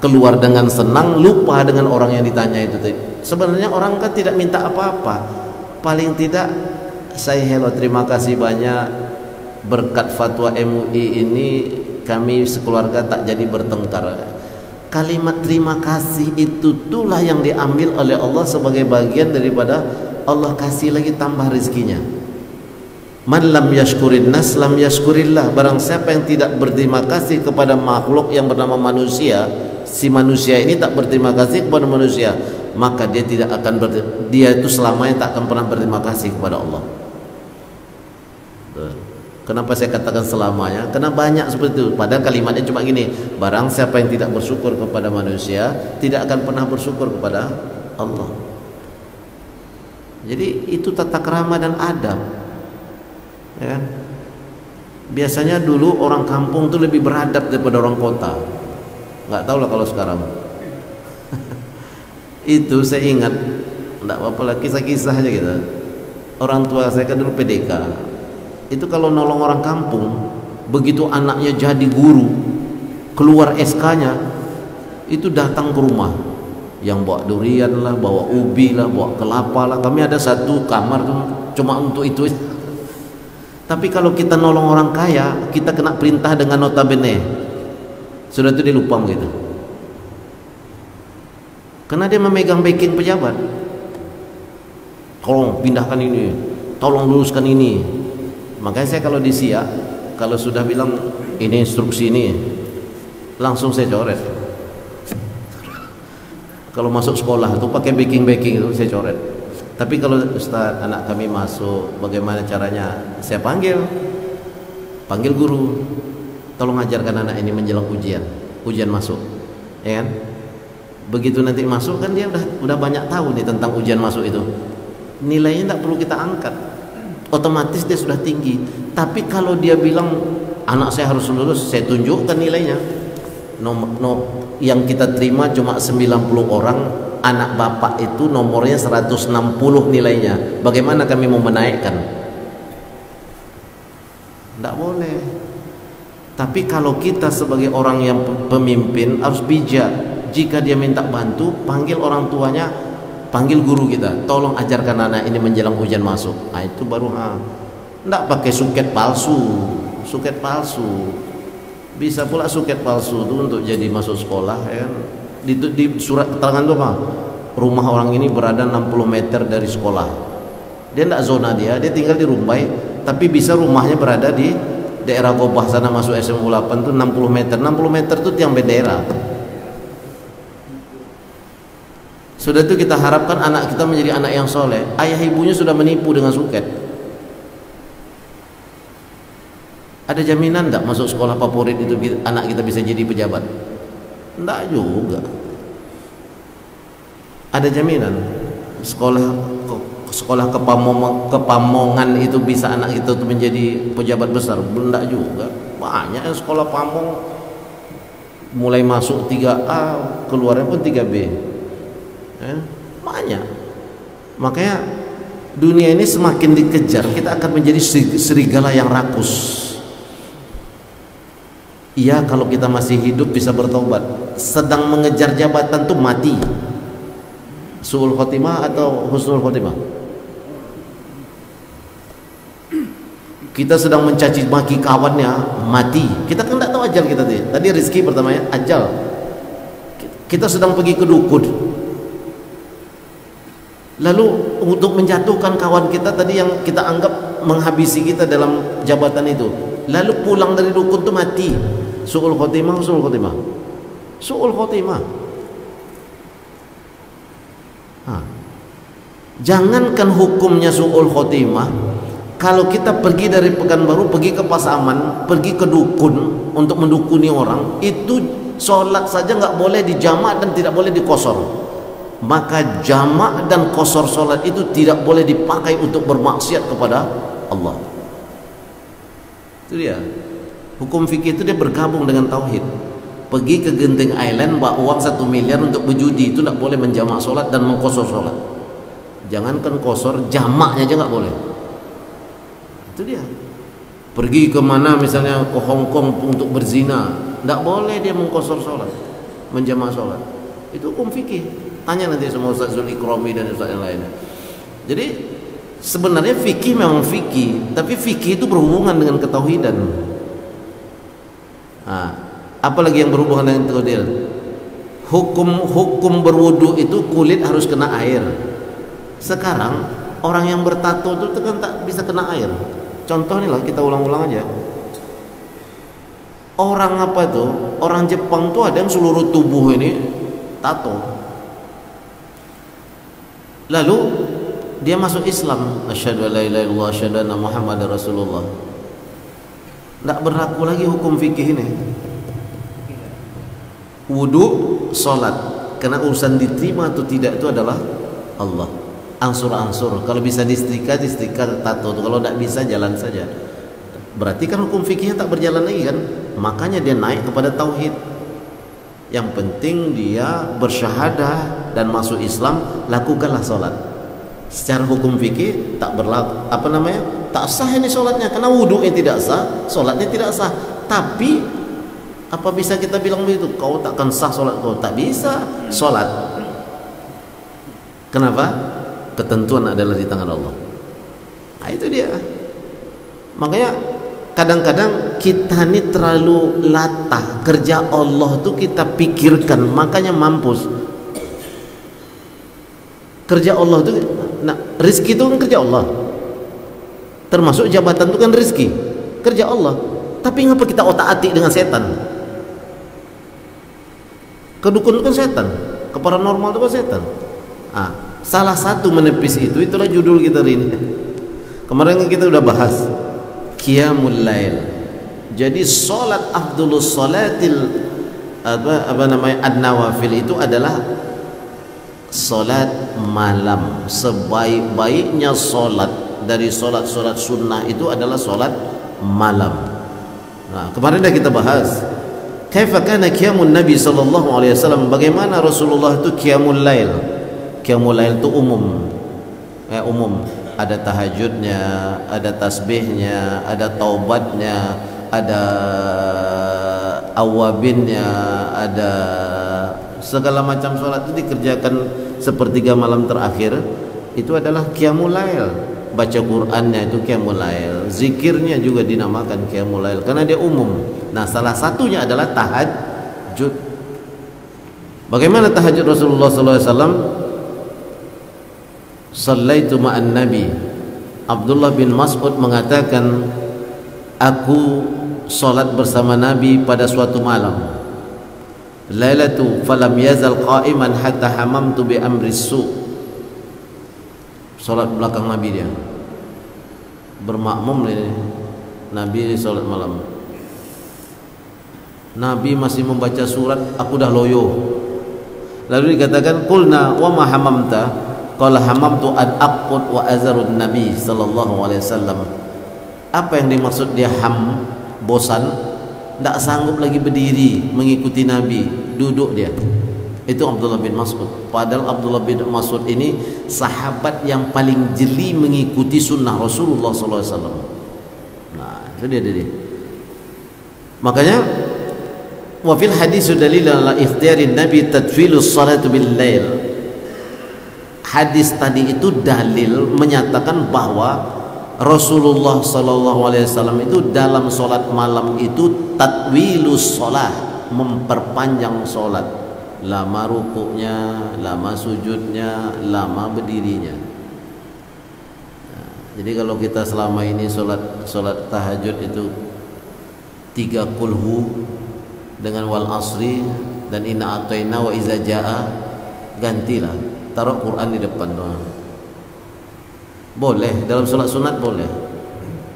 keluar dengan senang, lupa dengan orang yang ditanya itu. Sebenarnya orang kan tidak minta apa-apa. Paling tidak saya hello, terima kasih banyak, berkat fatwa MUI ini kami sekeluarga tak jadi bertengkar. Kalimat terima kasih itu itulah yang diambil oleh Allah sebagai bagian daripada Allah kasih lagi tambah rezekinya. Man lam yashkurin nas lam yashkurillah. Barang siapa yang tidak berterima kasih kepada makhluk yang bernama manusia, si manusia ini tak berterima kasih kepada manusia, maka dia tidak akan dia itu selamanya tak akan pernah berterima kasih kepada Allah. Kenapa saya katakan selamanya? Karena banyak seperti itu. Padahal kalimatnya cuma gini, barang siapa yang tidak bersyukur kepada manusia, tidak akan pernah bersyukur kepada Allah. Jadi itu tata krama dan adab, ya kan? Biasanya dulu orang kampung tuh lebih beradab daripada orang kota. Nggak tahu lah kalau sekarang. Itu saya ingat, nggak apa-apa lah, kisah-kisah aja gitu. Orang tua saya kan dulu PDK. Itu kalau nolong orang kampung, begitu anaknya jadi guru, keluar SK-nya, itu datang ke rumah, yang bawa durian lah, bawa ubi lah, bawa kelapa lah. Kami ada satu kamar tuh cuma untuk itu. Tapi kalau kita nolong orang kaya, kita kena perintah dengan notabene. Sudah itu dia lupa gitu. Karena dia memegang backing pejabat. Tolong pindahkan ini, tolong luruskan ini. Makanya saya kalau di SIA, kalau sudah bilang ini instruksi ini, langsung saya coret. Kalau masuk sekolah itu pakai backing itu saya coret. Tapi kalau Ustaz, anak kami masuk, bagaimana caranya? Saya panggil guru, tolong ajarkan anak ini menjelang ujian masuk, ya kan? Begitu nanti masuk kan dia udah banyak tahu nih tentang ujian masuk itu. Nilainya tidak perlu kita angkat, otomatis dia sudah tinggi. Tapi kalau dia bilang anak saya harus lulus, saya tunjukkan nilainya. Yang kita terima cuma 90 orang, anak bapak itu nomornya 160 nilainya. Bagaimana kami mau menaikkan? Tidak boleh. Tapi kalau kita sebagai orang yang pemimpin harus bijak. Jika dia minta bantu, panggil orang tuanya, panggil guru kita, tolong ajarkan anak ini menjelang ujian masuk. Nah itu baru tidak pakai suket palsu. Bisa pula suket palsu itu untuk jadi masuk sekolah, ya kan? Di surat keterangan itu apa? Rumah orang ini berada 60 meter dari sekolah. Dia tidak zona dia tinggal di Rumbai, tapi bisa rumahnya berada di daerah Gobah sana, masuk SMU 8 itu 60 meter. 60 meter itu tiang bendera. Sudah itu kita harapkan anak kita menjadi anak yang soleh. Ayah ibunya sudah menipu dengan suket. Ada jaminan tak masuk sekolah favorit itu anak kita bisa jadi pejabat? Tidak juga. Ada jaminan sekolah kepamongan itu bisa anak kita itu menjadi pejabat besar? Tidak juga. Banyak yang sekolah pamong mulai masuk 3A keluarnya pun 3B. Banyak. Makanya dunia ini semakin dikejar, kita akan menjadi serigala yang rakus. Iya, kalau kita masih hidup bisa bertobat. Sedang mengejar jabatan tuh mati. Su'ul khotimah atau husnul khotimah? Kita sedang mencaci maki kawannya, mati. Kita kan tidak tahu ajal kita tadi rezeki pertamanya ajal. Kita sedang pergi ke dukun. Lalu untuk menjatuhkan kawan kita tadi yang kita anggap menghabisi kita dalam jabatan itu, lalu pulang dari dukun itu mati. Su'ul khotimah, su'ul khotimah, su'ul khotimah. Jangankan hukumnya su'ul khotimah, Kalau kita pergi dari Pekanbaru, pergi ke Pasaman, pergi ke dukun untuk mendukuni orang, itu sholat saja nggak boleh dijamak dan tidak boleh dikosor. Maka jamak dan kosor sholat itu tidak boleh dipakai untuk bermaksiat kepada Allah. Itu dia. Hukum fikih itu dia bergabung dengan tauhid. Pergi ke Genting Island bawa uang 1 miliar untuk berjudi, itu tidak boleh menjamak sholat dan mengkosor sholat. Jangankan kosor, jamaknya aja nggak boleh. Itu dia. Pergi ke mana misalnya ke Hong Kong untuk berzina, tidak boleh dia mengkosor sholat, menjamak sholat. Itu hukum fikih. Tanya nanti sama Ustaz Zul Ikrami dan Ustaz yang lainnya. Jadi sebenarnya fikih memang fikih, tapi fikih itu berhubungan dengan ketauhidan. Apalagi yang berhubungan dengan ketauhidan. Hukum berwudu itu kulit harus kena air. Sekarang orang yang bertato itu kan tak bisa kena air. Contoh nih lah, kita ulang-ulang aja. Orang apa tuh? Orang Jepang tuh ada yang seluruh tubuh ini tato. Lalu dia masuk Islam, asyhadu alla ilaha illallah asyhadu anna muhammadar rasulullah. Tidak berlaku lagi hukum fikih ini. Wudu, salat, karena urusan diterima atau tidak itu adalah Allah. Ansur-ansur, kalau bisa disetrika tato, kalau tidak bisa jalan saja. Berarti kan hukum fikihnya tak berjalan lagi kan? Makanya dia naik kepada tauhid. Yang penting dia bersyahadah dan masuk Islam, lakukanlah sholat. Secara hukum fikih tak berlaku, tak sah ini sholatnya, karena wudunya tidak sah, sholatnya tidak sah. Tapi apa bisa kita bilang begitu? Kau takkan sah sholat kau, tak bisa sholat. Kenapa? Ketentuan adalah di tangan Allah. Nah, itu dia. Makanya kadang-kadang kita ini terlalu latah. Kerja Allah tuh kita pikirkan, makanya mampus. Kerja Allah tuh, rizki itu kan kerja Allah. Termasuk jabatan itu kan rizki, kerja Allah. Tapi ngapa kita otak-atik dengan setan? Kedukun itu kan setan, ke paranormal itu kan setan. Salah satu menepis itu, itulah judul kita hari ini. Kemarin kita udah bahas Qiyamul Lail. Jadi salat afdhalus salatil an-nawafil itu adalah salat malam. Sebaik-baiknya salat dari salat-salat sunnah itu adalah salat malam. Nah, kemarin dah kita bahas kaifa kana qiyamun nabi sallallahu alaihi wasallam, bagaimana Rasulullah itu qiyamul lail. Qiyamul lail itu umum. Ada tahajudnya, ada tasbihnya, ada taubatnya, ada awabinnya, ada segala macam sholat itu dikerjakan sepertiga malam terakhir. Itu adalah qiyamul lail. Baca Qur'annya itu qiyamul lail, zikirnya juga dinamakan qiyamul lail karena dia umum. Nah, salah satunya adalah tahajud. Bagaimana tahajud Rasulullah SAW? Sallaitu ma'an Nabi. Abdullah bin Mas'ud mengatakan, aku salat bersama Nabi pada suatu malam. Lailatu falam yazal qa'iman hatta hamamtu bi amri su'. Salat belakang Nabi dia. Bermakmum ini. Nabi salat malam. Nabi masih membaca surat, aku dah loyo. Lalu dikatakan, qulna wa ma hamamta? Qala hamamtu an aqud wa azarun Nabi sallallahu alaihi wasallam. Apa yang dimaksud dia bosan, tidak sanggup lagi berdiri mengikuti Nabi, duduk dia. Itu Abdullah bin Mas'ud. Padahal Abdullah bin Mas'ud ini sahabat yang paling jeli mengikuti sunnah Rasulullah sallallahu alaihi wasallam. Nah, itu dia. Makanya wa fil hadis dalil ala ikhtiarin Nabi tadfilus salatu bil lail. Hadis tadi itu dalil menyatakan bahwa Rasulullah sallallahu alaihi wasallam itu dalam solat malam itu tatwilus solat, memperpanjang solat, lama rukuknya, lama sujudnya, lama berdirinya. Nah, jadi kalau kita selama ini solat tahajud itu 3 kulhu dengan wal asri dan inna a'tayna wa iza jaa, gantilah, taruh Quran di depan doang. Boleh dalam sholat sunat boleh,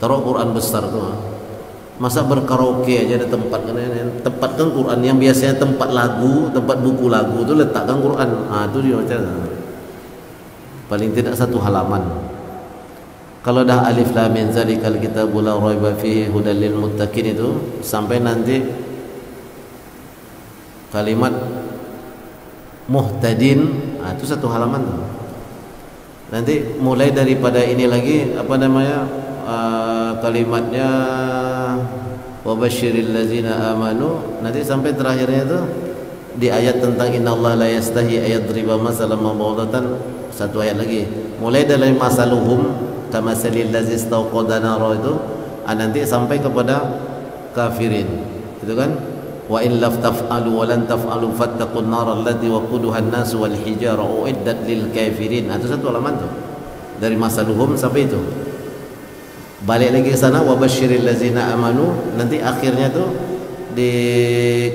taruh Quran besar tuh. Masa berkaraoke aja ada tempat kan, tempatkan Quran yang biasanya tempat lagu, tempat buku lagu itu letakkan Quran. Itu dia macam paling tidak 1 halaman. Kalau dah alif lam mim zalikal kitabul la raiba fihi hudal lil muttaqin itu sampai nanti kalimat muhtadin, itu 1 halaman tuh. Nanti mulai daripada ini lagi apa namanya kalimatnya wabashiril ladzina amanu, nanti sampai terakhirnya itu di ayat tentang innallaha la yastahi ayadriba masalan mawdatan, 1 ayat lagi. Mulai dari masaluhum kamasalil ladzi istauqada nara itu nanti sampai kepada kafirin. Itu kan wa in lam taf'alu wa lan taf'alu fattaqun nar allati waquduha an-nas wal hijara uiddat lil kafirin. Itu 1 halaman tuh. Dari masaluhum sampai itu. Balik lagi ke sana wabasyiril ladzina amanu, nanti akhirnya tuh di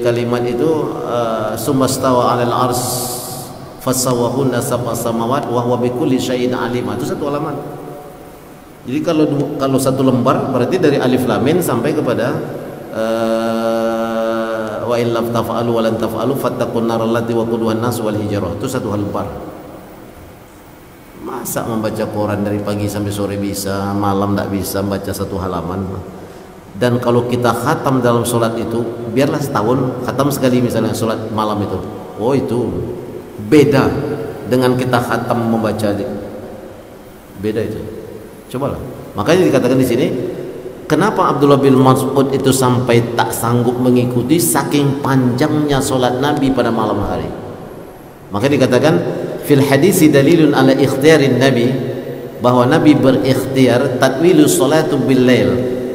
kalimat itu sumastawa 'alal ars fasawahunna sab'a samawat wa huwa bikulli syai'in alim. Itu 1 halaman. Jadi kalau 1 lembar berarti dari alif lam mim sampai kepada wa in lam taf'alu wa lan taf'alu fattaqun nar allati waquduha an-nas wal hijarah. Itu 1 lembar. Masa membaca Quran dari pagi sampai sore bisa, malam tak bisa baca 1 halaman. Dan kalau kita khatam dalam solat itu, biarlah setahun khatam sekali misalnya solat malam itu. Oh itu beda dengan kita khatam membaca. Beda itu. Cobalah. Makanya dikatakan di sini, kenapa Abdullah bin Mas'ud itu sampai tak sanggup mengikuti saking panjangnya solat Nabi pada malam hari. Maka dikatakan fil hadisi dalilun ala ikhtiarin Nabi, bahwa Nabi berikhtiar tatwilu salatu bil lail,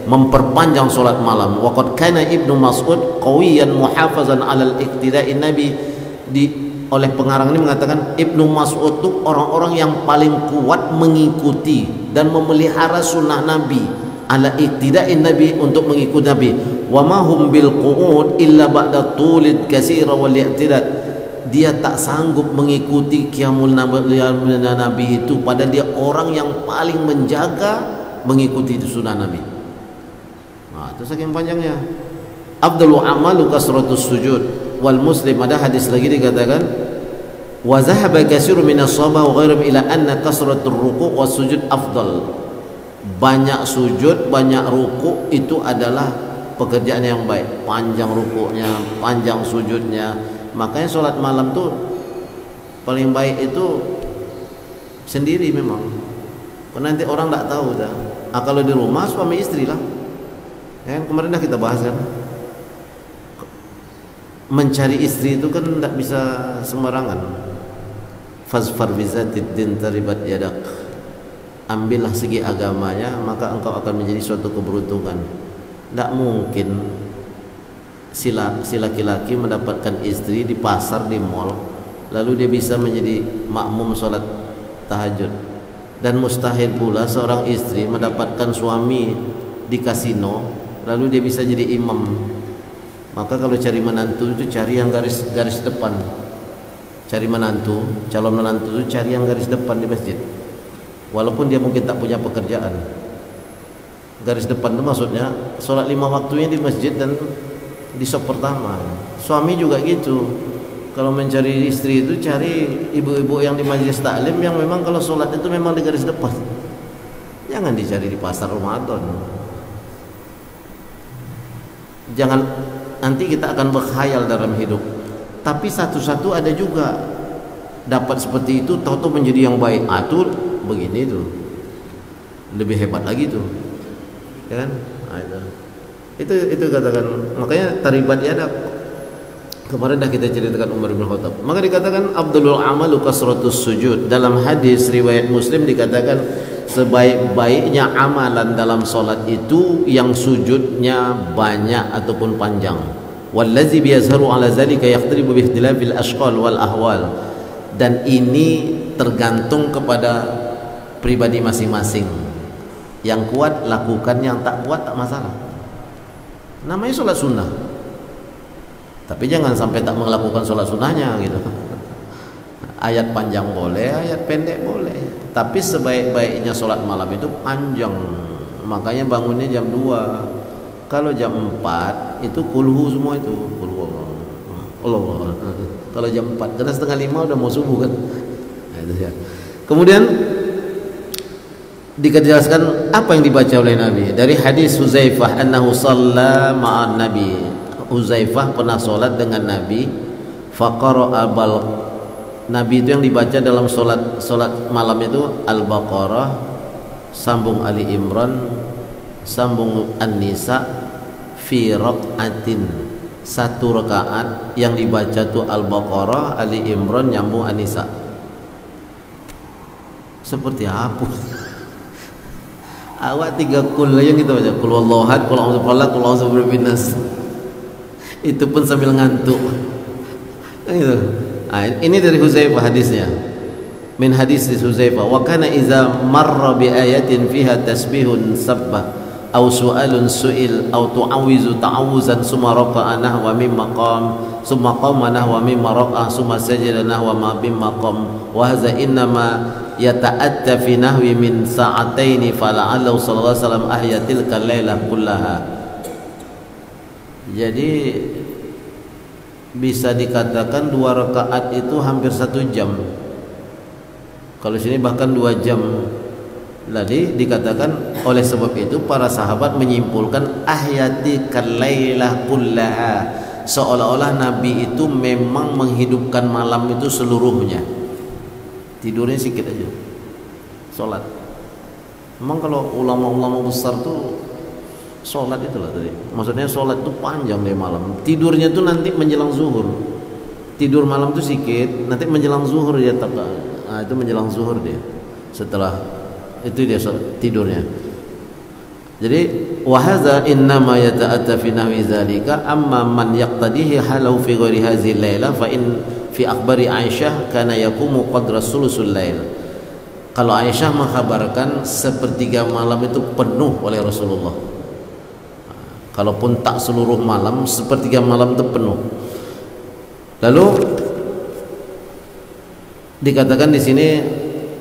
memperpanjang solat malam. Wa qad kana Ibnu Mas'ud qawiyan muhafazan ala al-iqtida'in Nabi. Oleh pengarang ini mengatakan Ibnu Mas'ud itu orang-orang yang paling kuat mengikuti dan memelihara sunnah Nabi, ala iqtida'in Nabi, untuk mengikuti Nabi. Wa ma hum bil qu'ud illa ba'da tulid katsira wal i'tidad. Dia tak sanggup mengikuti qiyamul Nabi itu, padahal dia orang yang paling menjaga mengikuti itu sunnah Nabi. Itu saking panjangnya. Afdalu amalu kasratus sujud wal muslim. Ada hadis lagi dikatakan wa zahaba katsirun minas sahabah wa ghairum ila anna kasratur ruku' was sujud afdal. Banyak sujud, banyak ruku' itu adalah pekerjaan yang baik. Panjang rukuknya, panjang sujudnya. Makanya sholat malam tuh paling baik itu sendiri memang. Karena nanti orang tak tahu dah. Kalau di rumah suami istri lah. Kemarin dah kita bahas kan. Mencari istri itu kan tak bisa sembarangan. Fazfar bizatid din taribat yadak. Ambillah segi agamanya, maka engkau akan menjadi suatu keberuntungan. Tak mungkin si laki-laki mendapatkan istri di pasar, di mall, lalu dia bisa menjadi makmum sholat tahajud. Dan mustahil pula seorang istri mendapatkan suami di kasino, lalu dia bisa jadi imam. Maka kalau cari menantu itu cari yang garis depan. Cari menantu, calon menantu itu cari yang garis depan di masjid. Walaupun dia mungkin tak punya pekerjaan. Garis depan itu maksudnya sholat 5 waktunya di masjid dan di sop pertama. Suami juga gitu. Kalau mencari istri itu cari ibu-ibu yang di majelis taklim, yang memang kalau sholat itu memang di garis depan. Jangan dicari di pasar Ramadan. Jangan, nanti kita akan berkhayal dalam hidup. Tapi satu-satu ada juga dapat seperti itu, tahu-tahu menjadi yang baik. Atur begini tuh. Lebih hebat lagi tuh. Ya kan? Itu katakan, makanya taribat yadak. Kemarin dah kita ceritakan Umar bin Khattab. Maka dikatakan Abdulul amalu kasratus sujud. Dalam hadis riwayat Muslim dikatakan sebaik-baiknya amalan dalam solat itu yang sujudnya banyak ataupun panjang. Wallazi biyazharu ala zalika yakhtalifu bi ikhtilafil ashqal wal ahwal. Dan ini tergantung kepada pribadi masing-masing. Yang kuat lakukan, yang tak kuat tak masalah. Namanya sholat sunnah. Tapi jangan sampai tak melakukan sholat sunnahnya gitu. Ayat panjang boleh, ayat pendek boleh. Tapi sebaik-baiknya sholat malam itu panjang makanya bangunnya jam 2. Kalau jam 4 itu kulhu semua itu, kulhu Allah. Kalau jam 4, karena 4:30 udah mau subuh kan. Nah, itu ya. Kemudian dijelaskan apa yang dibaca oleh Nabi dari hadis Huzaifah annahu shalla ma'an Nabi. Huzaifah pernah salat dengan Nabi, faqara Nabi itu yang dibaca dalam salat malam itu Al-Baqarah, sambung Ali Imran, sambung An-Nisa fi raq'atin, satu rakaat yang dibaca tuh Al-Baqarah, Ali Imran, nyambung An-Nisa. Seperti apa? Awak 3 kul aja kita baca, kul wallahu ahad, kul a'udzu billahi, kul a'udzu birabbin nas. Itu pun sambil ngantuk. Gitu. Nah, ini dari Huzaifah hadisnya. Min hadis Huzaifah, wa kana iza marra bi ayatin fiha tasbihun sabbah aw su'alun su'il aw tu'awizu ta'awuzan summa raka'a nahwa min maqam summa qama nahwa mimma raka'a summa sajada nahwa ma bim maqam wa hadza innama yata'atta fi nahwi min sa'ataini fala'allahu sallallahu alaihi wasallam ahya tilka lailah kullaha. Jadi bisa dikatakan 2 rakaat itu hampir 1 jam. Kalau sini bahkan 2 jam. Jadi dikatakan oleh sebab itu para sahabat menyimpulkan ahyati kalailah kullaha, seolah-olah Nabi itu memang menghidupkan malam itu seluruhnya. Tidurnya sedikit aja, sholat. Memang kalau ulama-ulama besar tuh sholat itulah tadi. Maksudnya sholat itu panjang deh malam. Tidurnya tuh nanti menjelang zuhur. Tidur malam tuh sedikit, nanti menjelang zuhur dia nah, itu menjelang zuhur dia. Setelah itu dia tidurnya. Jadi wahadza innama yata'atta fi nahwi dzalika amma man yaqtadihi halau fi ghairi hadhihi al-laila fa in fi akhbari Aisyah kana yaqumu qadra sulusul lail. Kalau Aisyah mengkabarkan sepertiga malam itu penuh oleh Rasulullah. Kalaupun tak seluruh malam, sepertiga malam itu penuh. Lalu dikatakan di sini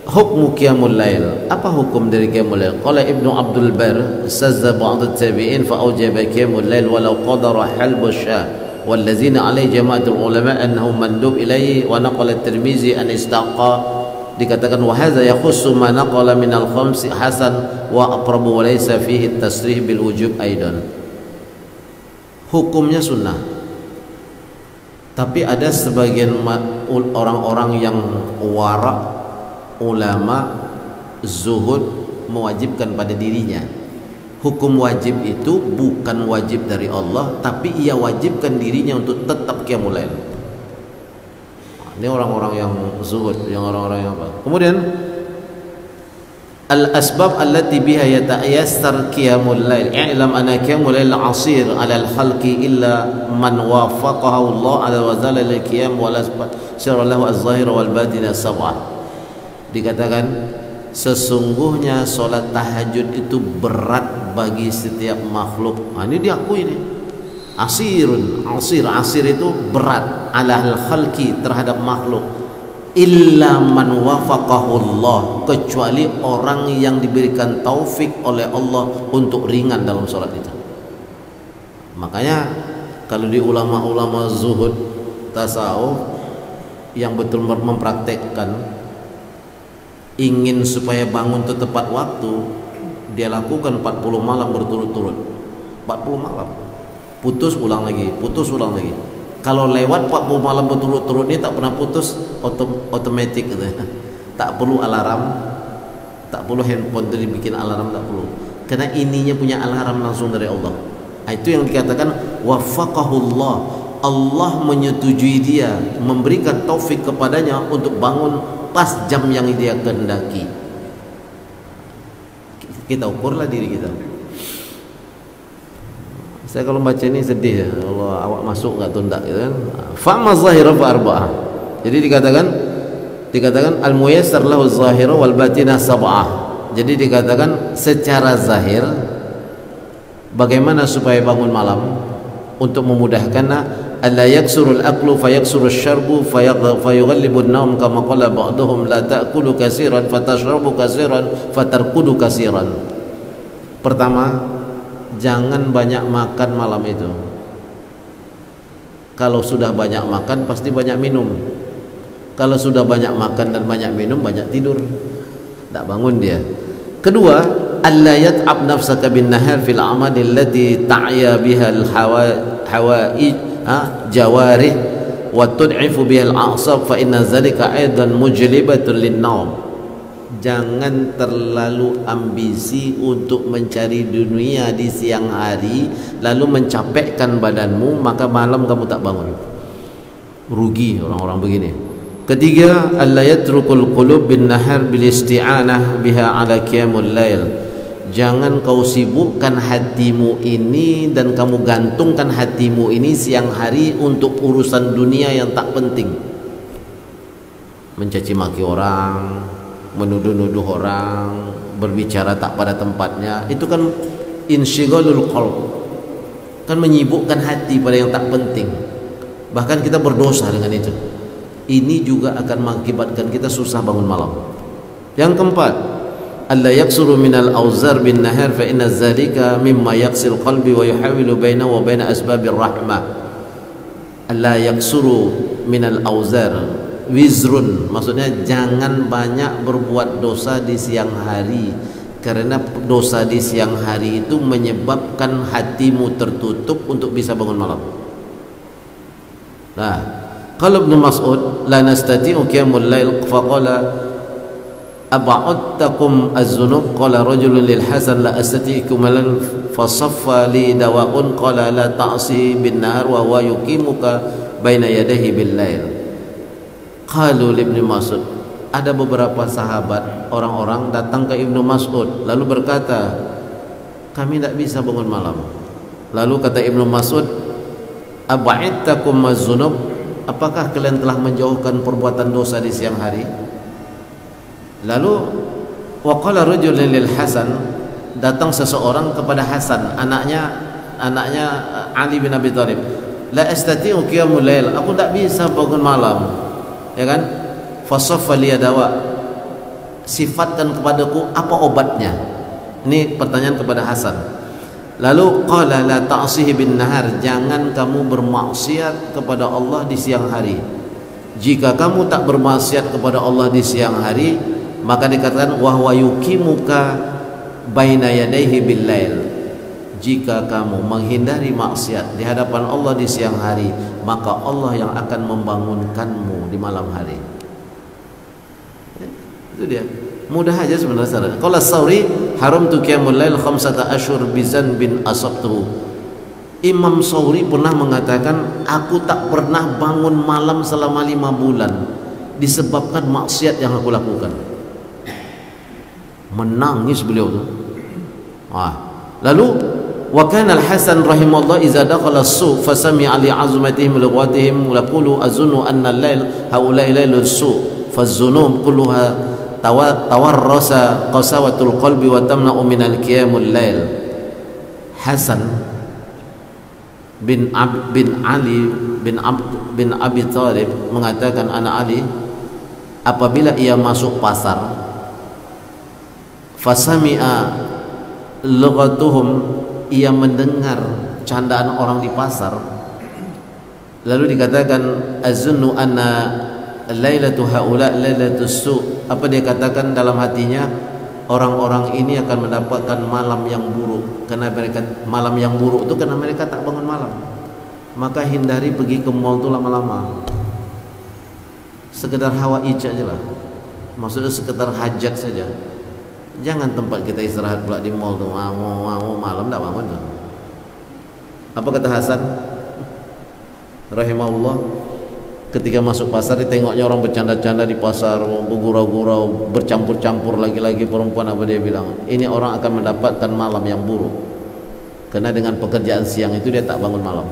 hukmu qiyamul lail. Apa hukum dari qiyamul lail? Qala Ibnu Abdul Bar sazza ba'd at-tabi'in fa awjaba qiyamul lail walau qadara halbu syah wallazina alaihi jama'atul ulama annahu mandub ilaihi wa naqala at-Tirmizi an istaqa. Dikatakan wa hadza yakhussu ma naqala min al-khamsi hasan wa aqrabu wa laysa fihi at-tasrih bil wujub aidan. Hukumnya sunnah. Tapi ada sebagian orang-orang yang wara, ulama, zuhud mewajibkan pada dirinya. Hukum wajib itu bukan wajib dari Allah, tapi ia wajibkan dirinya untuk tetap qiyamul lail. Ini orang-orang yang zuhud, yang orang-orang yang apa? Kemudian al-asbab allati biha yatayassar qiyamul lail. I'lam anna qiyamul lail 'asir 'ala al-khalqi illa man wafaqahu Allah 'ala wazala al-qiyam wa lasbara lahu az-zahir wal batin as-sab'ah. Dikatakan sesungguhnya solat tahajud itu berat bagi setiap makhluk. Nah, ini diakui nih. Asir itu berat ala al-khalqi terhadap makhluk. Illa man wafaqahu Allah, kecuali orang yang diberikan taufik oleh Allah untuk ringan dalam solat itu. Makanya kalau di ulama-ulama zuhud tasawuf yang betul mempraktekkan ingin supaya bangun itu tepat waktu, dia lakukan 40 malam berturut-turut. 40 malam. Putus ulang lagi, putus ulang lagi. Kalau lewat 40 malam berturut-turut ini tak pernah putus, otomatis gitu ya. Tak perlu alarm, tak perlu handphone itu dibikin alarm, tak perlu. Karena ininya punya alarm langsung dari Allah. Nah, itu yang dikatakan wafaqahullah. Allah menyetujui dia, memberikan taufik kepadanya untuk bangun pas jam yang dia kehendaki. Kita ukurlah diri kita. Saya kalau baca ini sedih ya, Allah awak masuk nggak tundak gitu kan. Fa'ma zahira fa arba'ah. Jadi dikatakan al-muyassar lahu zahira wal batinah sab'ah. Jadi dikatakan secara zahir bagaimana supaya bangun malam untuk memudahkannya. Alla yaksurul aqlu fayaksuru syarbu fayughallibu an-nawm kama qala ba'dhum la ta'kulu katsiran fatashrabu katsiran fatarkudu katsiran. Pertama, jangan banyak makan malam itu. Kalau sudah banyak makan pasti banyak minum. Kalau sudah banyak makan dan banyak minum, banyak tidur, tak bangun dia. Kedua, alla yat'ab nafsaka bin nahar fil a'mali allati ta'ya biha al hawaij jawarih wa tud'ifu biha al a'sab fa inna zalika aidan mujlibatun lin naum. Jangan terlalu ambisi untuk mencari dunia di siang hari lalu mencapekkan badanmu, maka malam kamu tak bangun. Rugi orang-orang begini. Ketiga, alla yatrukul qulub bin nahar bil isti'anah biha ala qiyamul lail. Jangan kau sibukkan hatimu ini dan kamu gantungkan hatimu ini siang hari untuk urusan dunia yang tak penting. Mencaci maki orang, menuduh-nuduh orang, berbicara tak pada tempatnya, itu kan insyighalul qalb, kan menyibukkan hati pada yang tak penting. Bahkan kita berdosa dengan itu. Ini juga akan mengakibatkan kita susah bangun malam. Yang keempat, alla yaksuru minal auzar bin nahar fa inna zalika mimma yaksil qalbi wa yuhawilu baina wa baina asbabir rahmah. Alla yaksuru minal auzar, wizrun, maksudnya jangan banyak berbuat dosa di siang hari, karena dosa di siang hari itu menyebabkan hatimu tertutup untuk bisa bangun malam. Nah, qala Ibnu Mas'ud la nastati'u qiyamul lail faqala aba'udtakum az-zunub qala rajulun lil Hasan la astati'u malan fasaffa li dawa'un qala la ta'si bin nahar wa huwa yuqimuka baina yadayhi bil lail. Qalu li Ibnu Mas'ud, ada beberapa sahabat orang-orang datang ke Ibnu Mas'ud lalu berkata, kami tidak bisa bangun malam. Lalu kata Ibnu Mas'ud, aba'idtakum az-zunub, apakah kalian telah menjauhkan perbuatan dosa di siang hari? Lalu waqala rajulun lil Hasan, datang seseorang kepada Hasan, anaknya Ali bin Abi Thalib, la astati'u qiyamul lail, aku tak bisa bangun malam. Ya kan? Fasaffa liya dawa, sifatkan kepadaku apa obatnya. Ini pertanyaan kepada Hasan. Lalu qala la ta'sihi bin nahar, jangan kamu bermaksiat kepada Allah di siang hari. Jika kamu tak bermaksiat kepada Allah di siang hari, maka dikatakan wa huwa yuqimuka baina yadayhi bil lail. Jika kamu menghindari maksiat di hadapan Allah di siang hari, maka Allah yang akan membangunkanmu di malam hari. Itu dia. Mudah aja sebenarnya. Qala Sauri, haramtu qiyamul lail 15 asyhur bizan bin asabtuhu. Imam Sauri pernah mengatakan, aku tak pernah bangun malam selama 5 bulan disebabkan maksiat yang aku lakukan. Menangis beliau tu. Lalu wa kana al-Hasan rahimahullah idza dakhala as-su' fa sami'a li 'azmatihim lughwatihim wa qulu azunnu anna al-lail haula'i lailus su' fa az-zunum kulluha tawarrasa qasawatul qalbi wa tamna'u min al-qiyamul lail. Hasan bin Ali bin Abi Thalib mengatakan, anak Ali apabila ia masuk pasar, fasami'a lughatuhum, ia mendengar candaan orang di pasar, lalu dikatakan azunnu anna lailatu haula lailatus su'. Apa dia katakan dalam hatinya? Orang-orang ini akan mendapatkan malam yang buruk, karena mereka malam yang buruk itu karena mereka tak bangun malam. Maka hindari pergi ke mall itu lama-lama. Sekedar hawa ija aja lah, maksudnya sekedar hajat saja. Jangan tempat kita istirahat pula di mall tuh, malam tak bangun. Apa kata Hasan rahimahullah? Ketika masuk pasar, ditengoknya orang bercanda-canda di pasar, bergurau-gurau, bercampur-campur lagi-lagi perempuan. Apa dia bilang? Ini orang akan mendapatkan malam yang buruk, karena dengan pekerjaan siang itu dia tak bangun malam.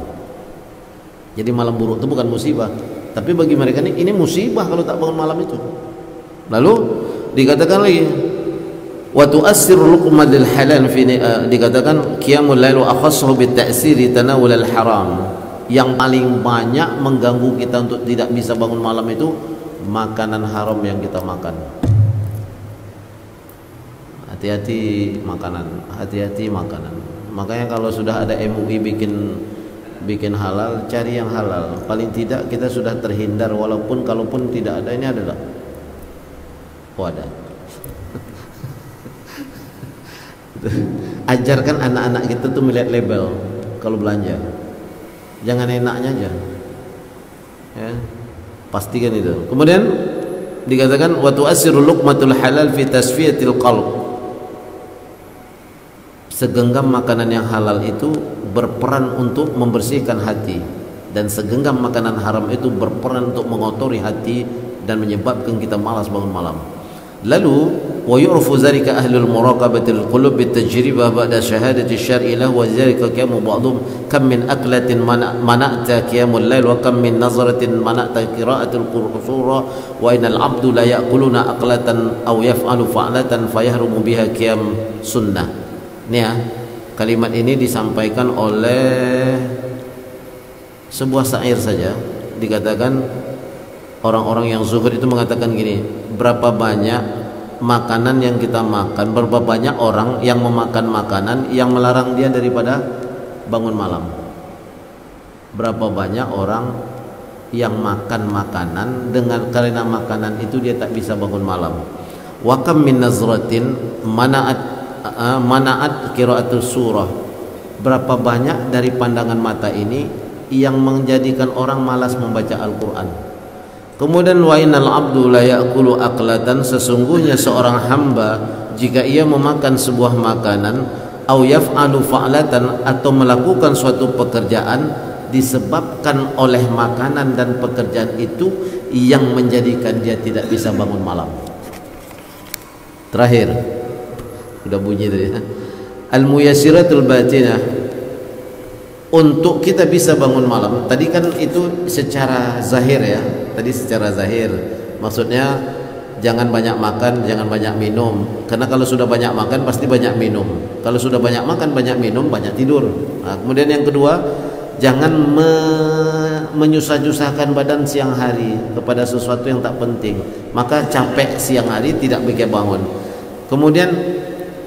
Jadi malam buruk itu bukan musibah, tapi bagi mereka ini musibah kalau tak bangun malam itu. Lalu dikatakan lagi, wa tu'assir luqmatil halal fi, dikatakan qiyamul lail akhassu bit ta'siri tanawul al haram. Yang paling banyak mengganggu kita untuk tidak bisa bangun malam itu makanan haram yang kita makan. Hati-hati makanan, hati-hati makanan. Makanya kalau sudah ada MUI bikin halal, cari yang halal. Paling tidak kita sudah terhindar, walaupun kalaupun tidak ada, ini adalah ada. Ajarkan anak-anak kita tuh melihat label kalau belanja. Jangan enaknya aja. Ya, pastikan itu. Kemudian dikatakan wa tu'assiru luqmatul halal fi tasfiyatil qalb. Segenggam makanan yang halal itu berperan untuk membersihkan hati, dan segenggam makanan haram itu berperan untuk mengotori hati dan menyebabkan kita malas bangun malam. Lalu wa yu'rafu zalika ahlul muraqabatil qulub bitajribah ba'da syahadati syar'i lahu wa zalika kamu ba'dhum kam min aklatin mana'ta qiyamul lail wa kam min nazaratin mana'ta qira'atul qur'an wa innal 'abdu la ya'kuluna aqlatan aw yaf'alu fa'latan fayahrumu biha qiyam sunnah. Ini ya, kalimat ini disampaikan oleh sebuah syair saja. Dikatakan orang-orang yang zuhud itu mengatakan gini, berapa banyak makanan yang kita makan, berapa banyak orang yang memakan makanan yang melarang dia daripada bangun malam. Berapa banyak orang yang makan makanan dengan karena makanan itu dia tak bisa bangun malam. Wa kam min nazratin mana'at qira'atul surah. Berapa banyak dari pandangan mata ini yang menjadikan orang malas membaca Al-Quran. Kemudian wa innal 'abdu la ya'kulu aqlatan, sesungguhnya seorang hamba jika ia memakan sebuah makanan au yaf'alu fa'latan, atau melakukan suatu pekerjaan disebabkan oleh makanan dan pekerjaan itu yang menjadikan dia tidak bisa bangun malam. Terakhir sudah bunyi tadi, al-muyassiratul batinah, untuk kita bisa bangun malam. Tadi kan itu secara zahir ya, tadi secara zahir maksudnya jangan banyak makan, jangan banyak minum, karena kalau sudah banyak makan pasti banyak minum, kalau sudah banyak makan banyak minum banyak tidur. Nah, kemudian yang kedua, jangan menyusah-nyusahkan badan siang hari kepada sesuatu yang tak penting, maka capek siang hari tidak bikin bangun. Kemudian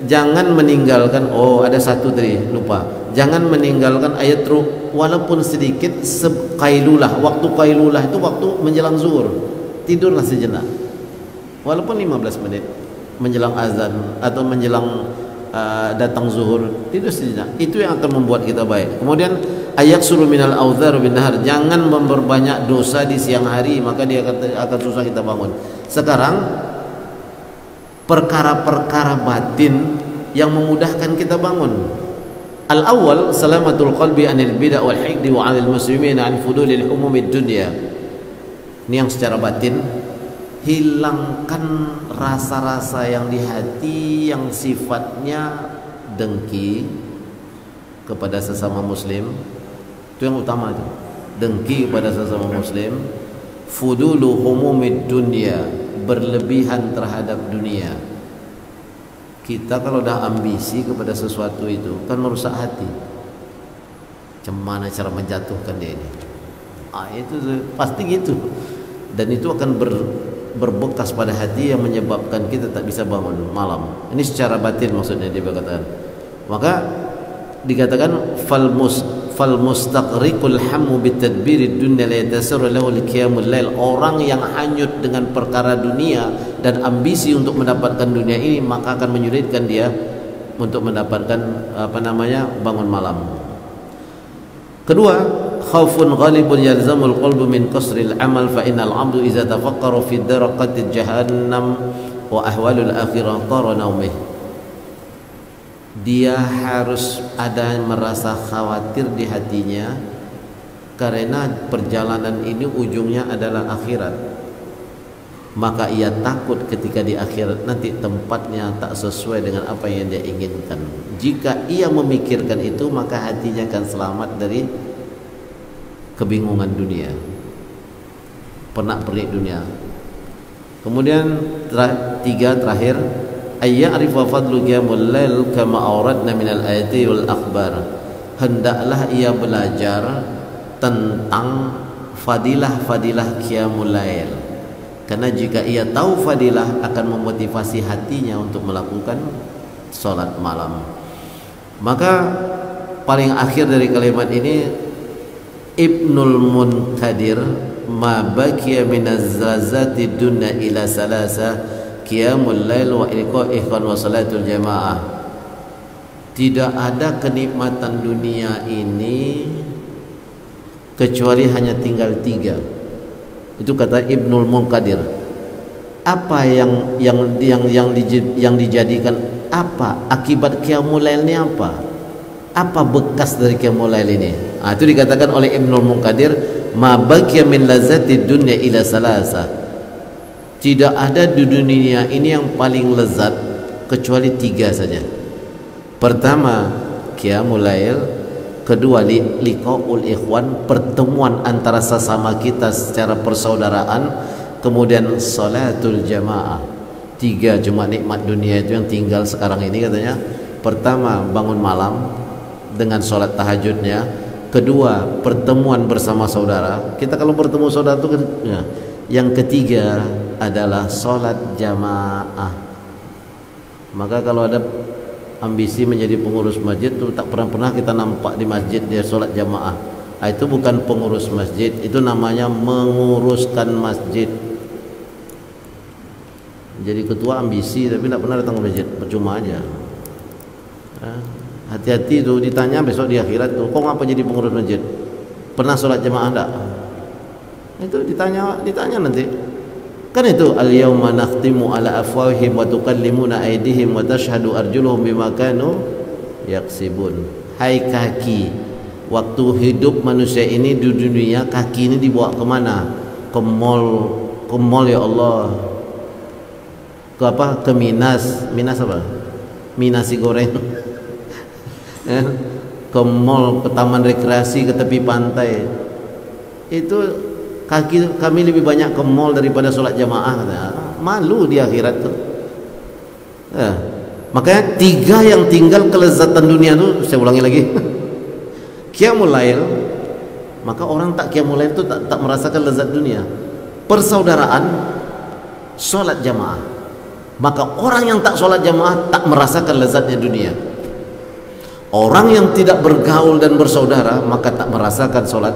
jangan meninggalkan, ada satu tadi lupa, jangan meninggalkan ayat ruh walaupun sedikit. Qailulah, waktu qailulah itu waktu menjelang zuhur, tidurlah sejenak walaupun 15 menit menjelang azan atau menjelang datang zuhur, tidur sejenak, itu yang akan membuat kita baik. Kemudian ayat suruh minal auzar bin nahar, jangan memperbanyak dosa di siang hari, maka dia akan susah kita bangun. Sekarang perkara-perkara batin yang memudahkan kita bangun. Al-awwal salamatul qalbi anil bid'ah wal hiqdi wa 'anil muslimin an fudulil umumid dunya. Ini yang secara batin, hilangkan rasa-rasa yang di hati yang sifatnya dengki kepada sesama muslim. Itu yang utama itu. Dengki kepada sesama muslim, fudulu umumid dunya, berlebihan terhadap dunia. Kita kalau dah ambisi kepada sesuatu itu kan merusak hati. Cemana cara menjatuhkan dia ini? Itu pasti gitu. Dan itu akan berbekas pada hati yang menyebabkan kita tak bisa bangun malam. Ini secara batin maksudnya dia berkata. Maka dikatakan fal mustaqriqul hammu bitadbirid dunya la yatasarru lahu qiyamul lail, orang yang hanyut dengan perkara dunia dan ambisi untuk mendapatkan dunia ini, maka akan menyulitkan dia untuk mendapatkan bangun malam. Kedua, khaufun ghalibun yalzamul qalbu min qasril amal fa innal 'abdu idza tafakkara fi daraqati jahannam wa ahwalul akhirah tara naumih. Dia harus ada merasa khawatir di hatinya karena perjalanan ini ujungnya adalah akhirat. Maka ia takut ketika di akhirat nanti tempatnya tak sesuai dengan apa yang dia inginkan. Jika ia memikirkan itu, maka hatinya akan selamat dari kebingungan dunia, pernak-pernik dunia. Kemudian tiga terakhir, ayya'rifa fadlu qiyamul lail kama awradna minal ayati wal akhbar. Hendaklah ia belajar tentang fadilah-fadilah qiyamul lail, karena jika ia tahu fadilah akan memotivasi hatinya untuk melakukan salat malam. Maka paling akhir dari kalimat ini Ibnul Munkadir, ma baqiya minaz lazati dunya ila salasa qiyamul lail wa iqan wa salatul jamaah. Tidak ada kenikmatan dunia ini kecuali hanya tinggal 3. Itu kata Ibnul Munkadir. Apa yang dijadikan, apa akibat qiyamul lail ini, apa bekas dari qiyamul lail ini? Itu dikatakan oleh Ibnul Munkadir, ma baqiya min lazati dunya ila salasa. Tidak ada di dunia ini yang paling lezat kecuali 3 saja. Pertama, qiyamul lail. Kedua, liqaul ikhwan, pertemuan antara sesama kita secara persaudaraan. Kemudian salatul jamaah. 3 cuma nikmat dunia itu yang tinggal sekarang ini katanya. Pertama, bangun malam dengan sholat tahajudnya. Kedua, pertemuan bersama saudara. Kita kalau bertemu saudara itu ya. Yang ketiga adalah sholat jamaah. Maka kalau ada ambisi menjadi pengurus masjid itu tak pernah kita nampak di masjid dia sholat jamaah. Itu bukan pengurus masjid, itu namanya menguruskan masjid. Jadi ketua ambisi tapi tidak pernah datang ke masjid, percuma aja. Hati-hati tuh, ditanya besok di akhirat tuh, kok ngapa jadi pengurus masjid? Pernah sholat jamaah enggak? Itu ditanya nanti. Kan itu al-yauma nakhtimu ala afwahihim wa tukallimuna aydihim wa tashhadu arjuluhum bima kanu yaksibun. Hai kaki, waktu hidup manusia ini di dunia, kaki ini dibawa kemana? Ke mall ya Allah. Ke apa? Ke Minas apa? Minasi goreng. Ke mall, ke taman rekreasi, ke tepi pantai. Itu kami lebih banyak ke mall daripada sholat jamaah. Malu di akhirat tuh. Makanya 3 yang tinggal kelezatan dunia tuh, saya ulangi lagi. Qiyamul lail, maka orang tak qiyamul lail itu tak merasakan lezat dunia. Persaudaraan, sholat jamaah. Maka orang yang tak sholat jamaah tak merasakan lezatnya dunia. Orang yang tidak bergaul dan bersaudara maka tak merasakan sholat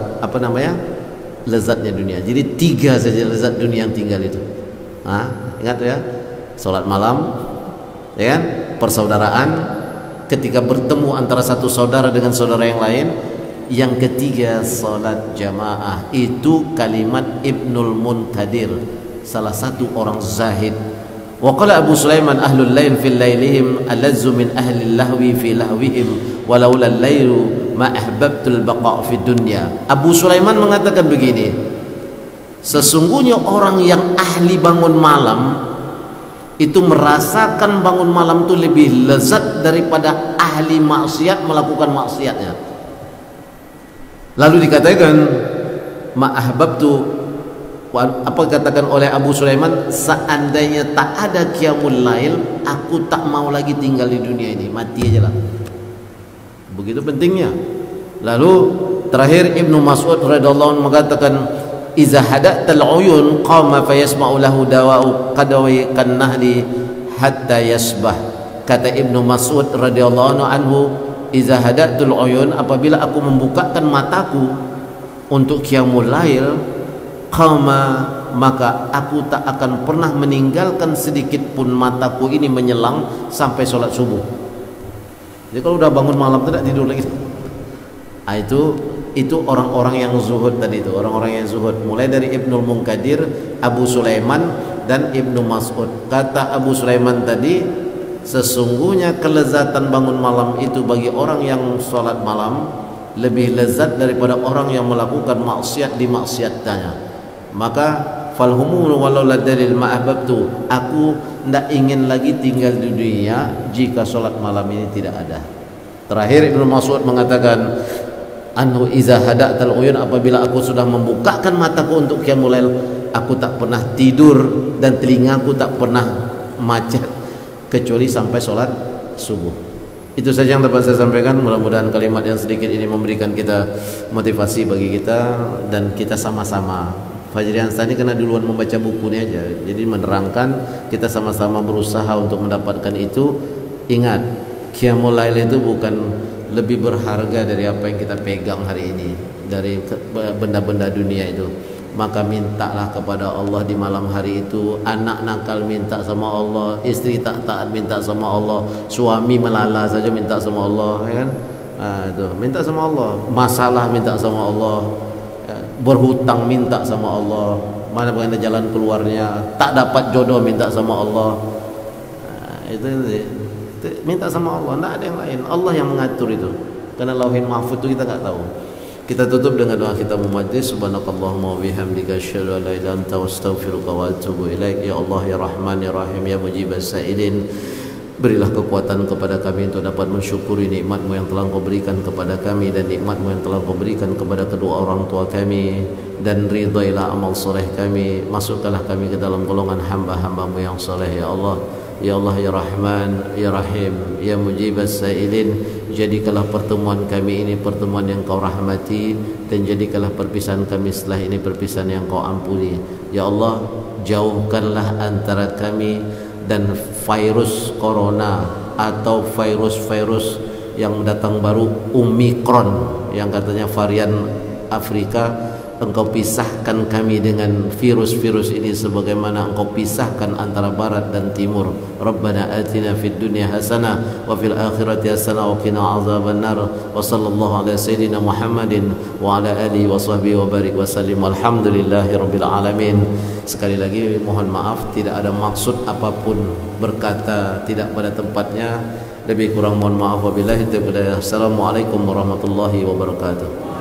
lezatnya dunia. Jadi 3 saja lezat dunia yang tinggal itu. Ingat ya, sholat malam, ya kan? Persaudaraan, ketika bertemu antara satu saudara dengan saudara yang lain. Yang ketiga, sholat jamaah. Itu kalimat Ibnul Munkadir, salah satu orang zahid. Wa qala Abu Sulaiman ahlul lail fil lailihim alazzu min ahli lahwi fi lahwihim walaula al-lailu ma ahbabtul baqa' fi dunya. Abu Sulaiman mengatakan begini, sesungguhnya orang yang ahli bangun malam itu merasakan bangun malam itu lebih lezat daripada ahli maksiat melakukan maksiatnya. Lalu dikatakan ma ahbabtu, apa katakan oleh Abu Sulaiman, seandainya tak ada qiyamul lail, aku tak mau lagi tinggal di dunia ini, mati aja lah. Begitu pentingnya. Lalu terakhir Ibnu Mas'ud radhiyallahu anhu mengatakan, iza hadatal uyun qama fayasma'u lahu dawa'u qadawi kan nahli hatta yasbah. Kata Ibnu Mas'ud radhiyallahu anhu, iza hadatul uyun, apabila aku membukakan mataku untuk qiyamul lail, qama, maka aku tak akan pernah meninggalkan sedikit pun mataku ini menyelang sampai sholat subuh. Jadi kalau udah bangun malam tidak tidur lagi. Itu orang-orang yang zuhud tadi itu, orang-orang yang zuhud. Mulai dari Ibnul Munkadir, Abu Sulaiman dan Ibnu Mas'ud. Kata Abu Sulaiman tadi, sesungguhnya kelezatan bangun malam itu bagi orang yang sholat malam lebih lezat daripada orang yang melakukan maksiat di maksiatnya. Maka falhumunu walau ladalil ma'ahbabtu, aku tidak ingin lagi tinggal di dunia jika sholat malam ini tidak ada. Terakhir Ibnu Mas'ud mengatakan, anhu iza hadatal uyun, apabila aku sudah membukakan mataku untuk qiyamul lail, aku tak pernah tidur dan telingaku tak pernah macet kecuali sampai sholat subuh. Itu saja yang dapat saya sampaikan. Mudah-mudahan kalimat yang sedikit ini memberikan kita motivasi bagi kita, dan kita sama-sama. Fajri Ansari kena duluan membaca buku ini aja, jadi menerangkan, kita sama-sama berusaha untuk mendapatkan itu. Ingat, Qiyamul Lail itu bukan lebih berharga dari apa yang kita pegang hari ini, dari benda-benda dunia itu. Maka mintalah kepada Allah di malam hari itu. Anak nakal minta sama Allah, istri tak taat minta sama Allah, suami melala saja minta sama Allah, ya kan? Itu minta sama Allah. Masalah minta sama Allah, berhutang minta sama Allah, mana bagaimana jalan keluarnya, tak dapat jodoh minta sama Allah. Itu minta sama Allah, tidak ada yang lain. Allah yang mengatur itu. Karena Lauhin Mahfuz itu kita tak tahu. Kita tutup dengan doa kita memajlis. Subhanakallahumma wa bihamdika asyhadu an la ilaha illa anta astaghfiruka wa atubu ilaik. Ya Allah ya Rahman ya Rahim ya Mujibas Sa'ilin, berilah kekuatan kepada kami untuk dapat mensyukuri nikmat-Mu yang telah Kau berikan kepada kami dan nikmat-Mu yang telah Kau berikan kepada kedua orang tua kami, dan ridailah amal soleh kami. Masukkanlah kami ke dalam golongan hamba-hamba-Mu yang soleh ya Allah. Ya Allah ya Rahman ya Rahim ya Mujibas Sa'ilin, jadikanlah pertemuan kami ini pertemuan yang Kau rahmati, dan jadikanlah perpisahan kami setelah ini perpisahan yang Kau ampuni. Ya Allah, jauhkanlah antara kami dan virus corona atau virus-virus yang datang baru, Omicron, yang katanya varian Afrika. Engkau pisahkan kami dengan virus-virus ini sebagaimana Engkau pisahkan antara barat dan timur. Rabbana atina fid dunya hasanah wa fil akhirati hasanah wa qina azabannar. Wa sallallahu ala sayyidina Muhammadin wa ala alihi wa sahbihi wa barik wa sallim. Alhamdulillahirabbil alamin. Sekali lagi mohon maaf, tidak ada maksud apapun berkata tidak pada tempatnya. Lebih kurang mohon maaf. Wabillahi taufiq. Assalamualaikum warahmatullahi wabarakatuh.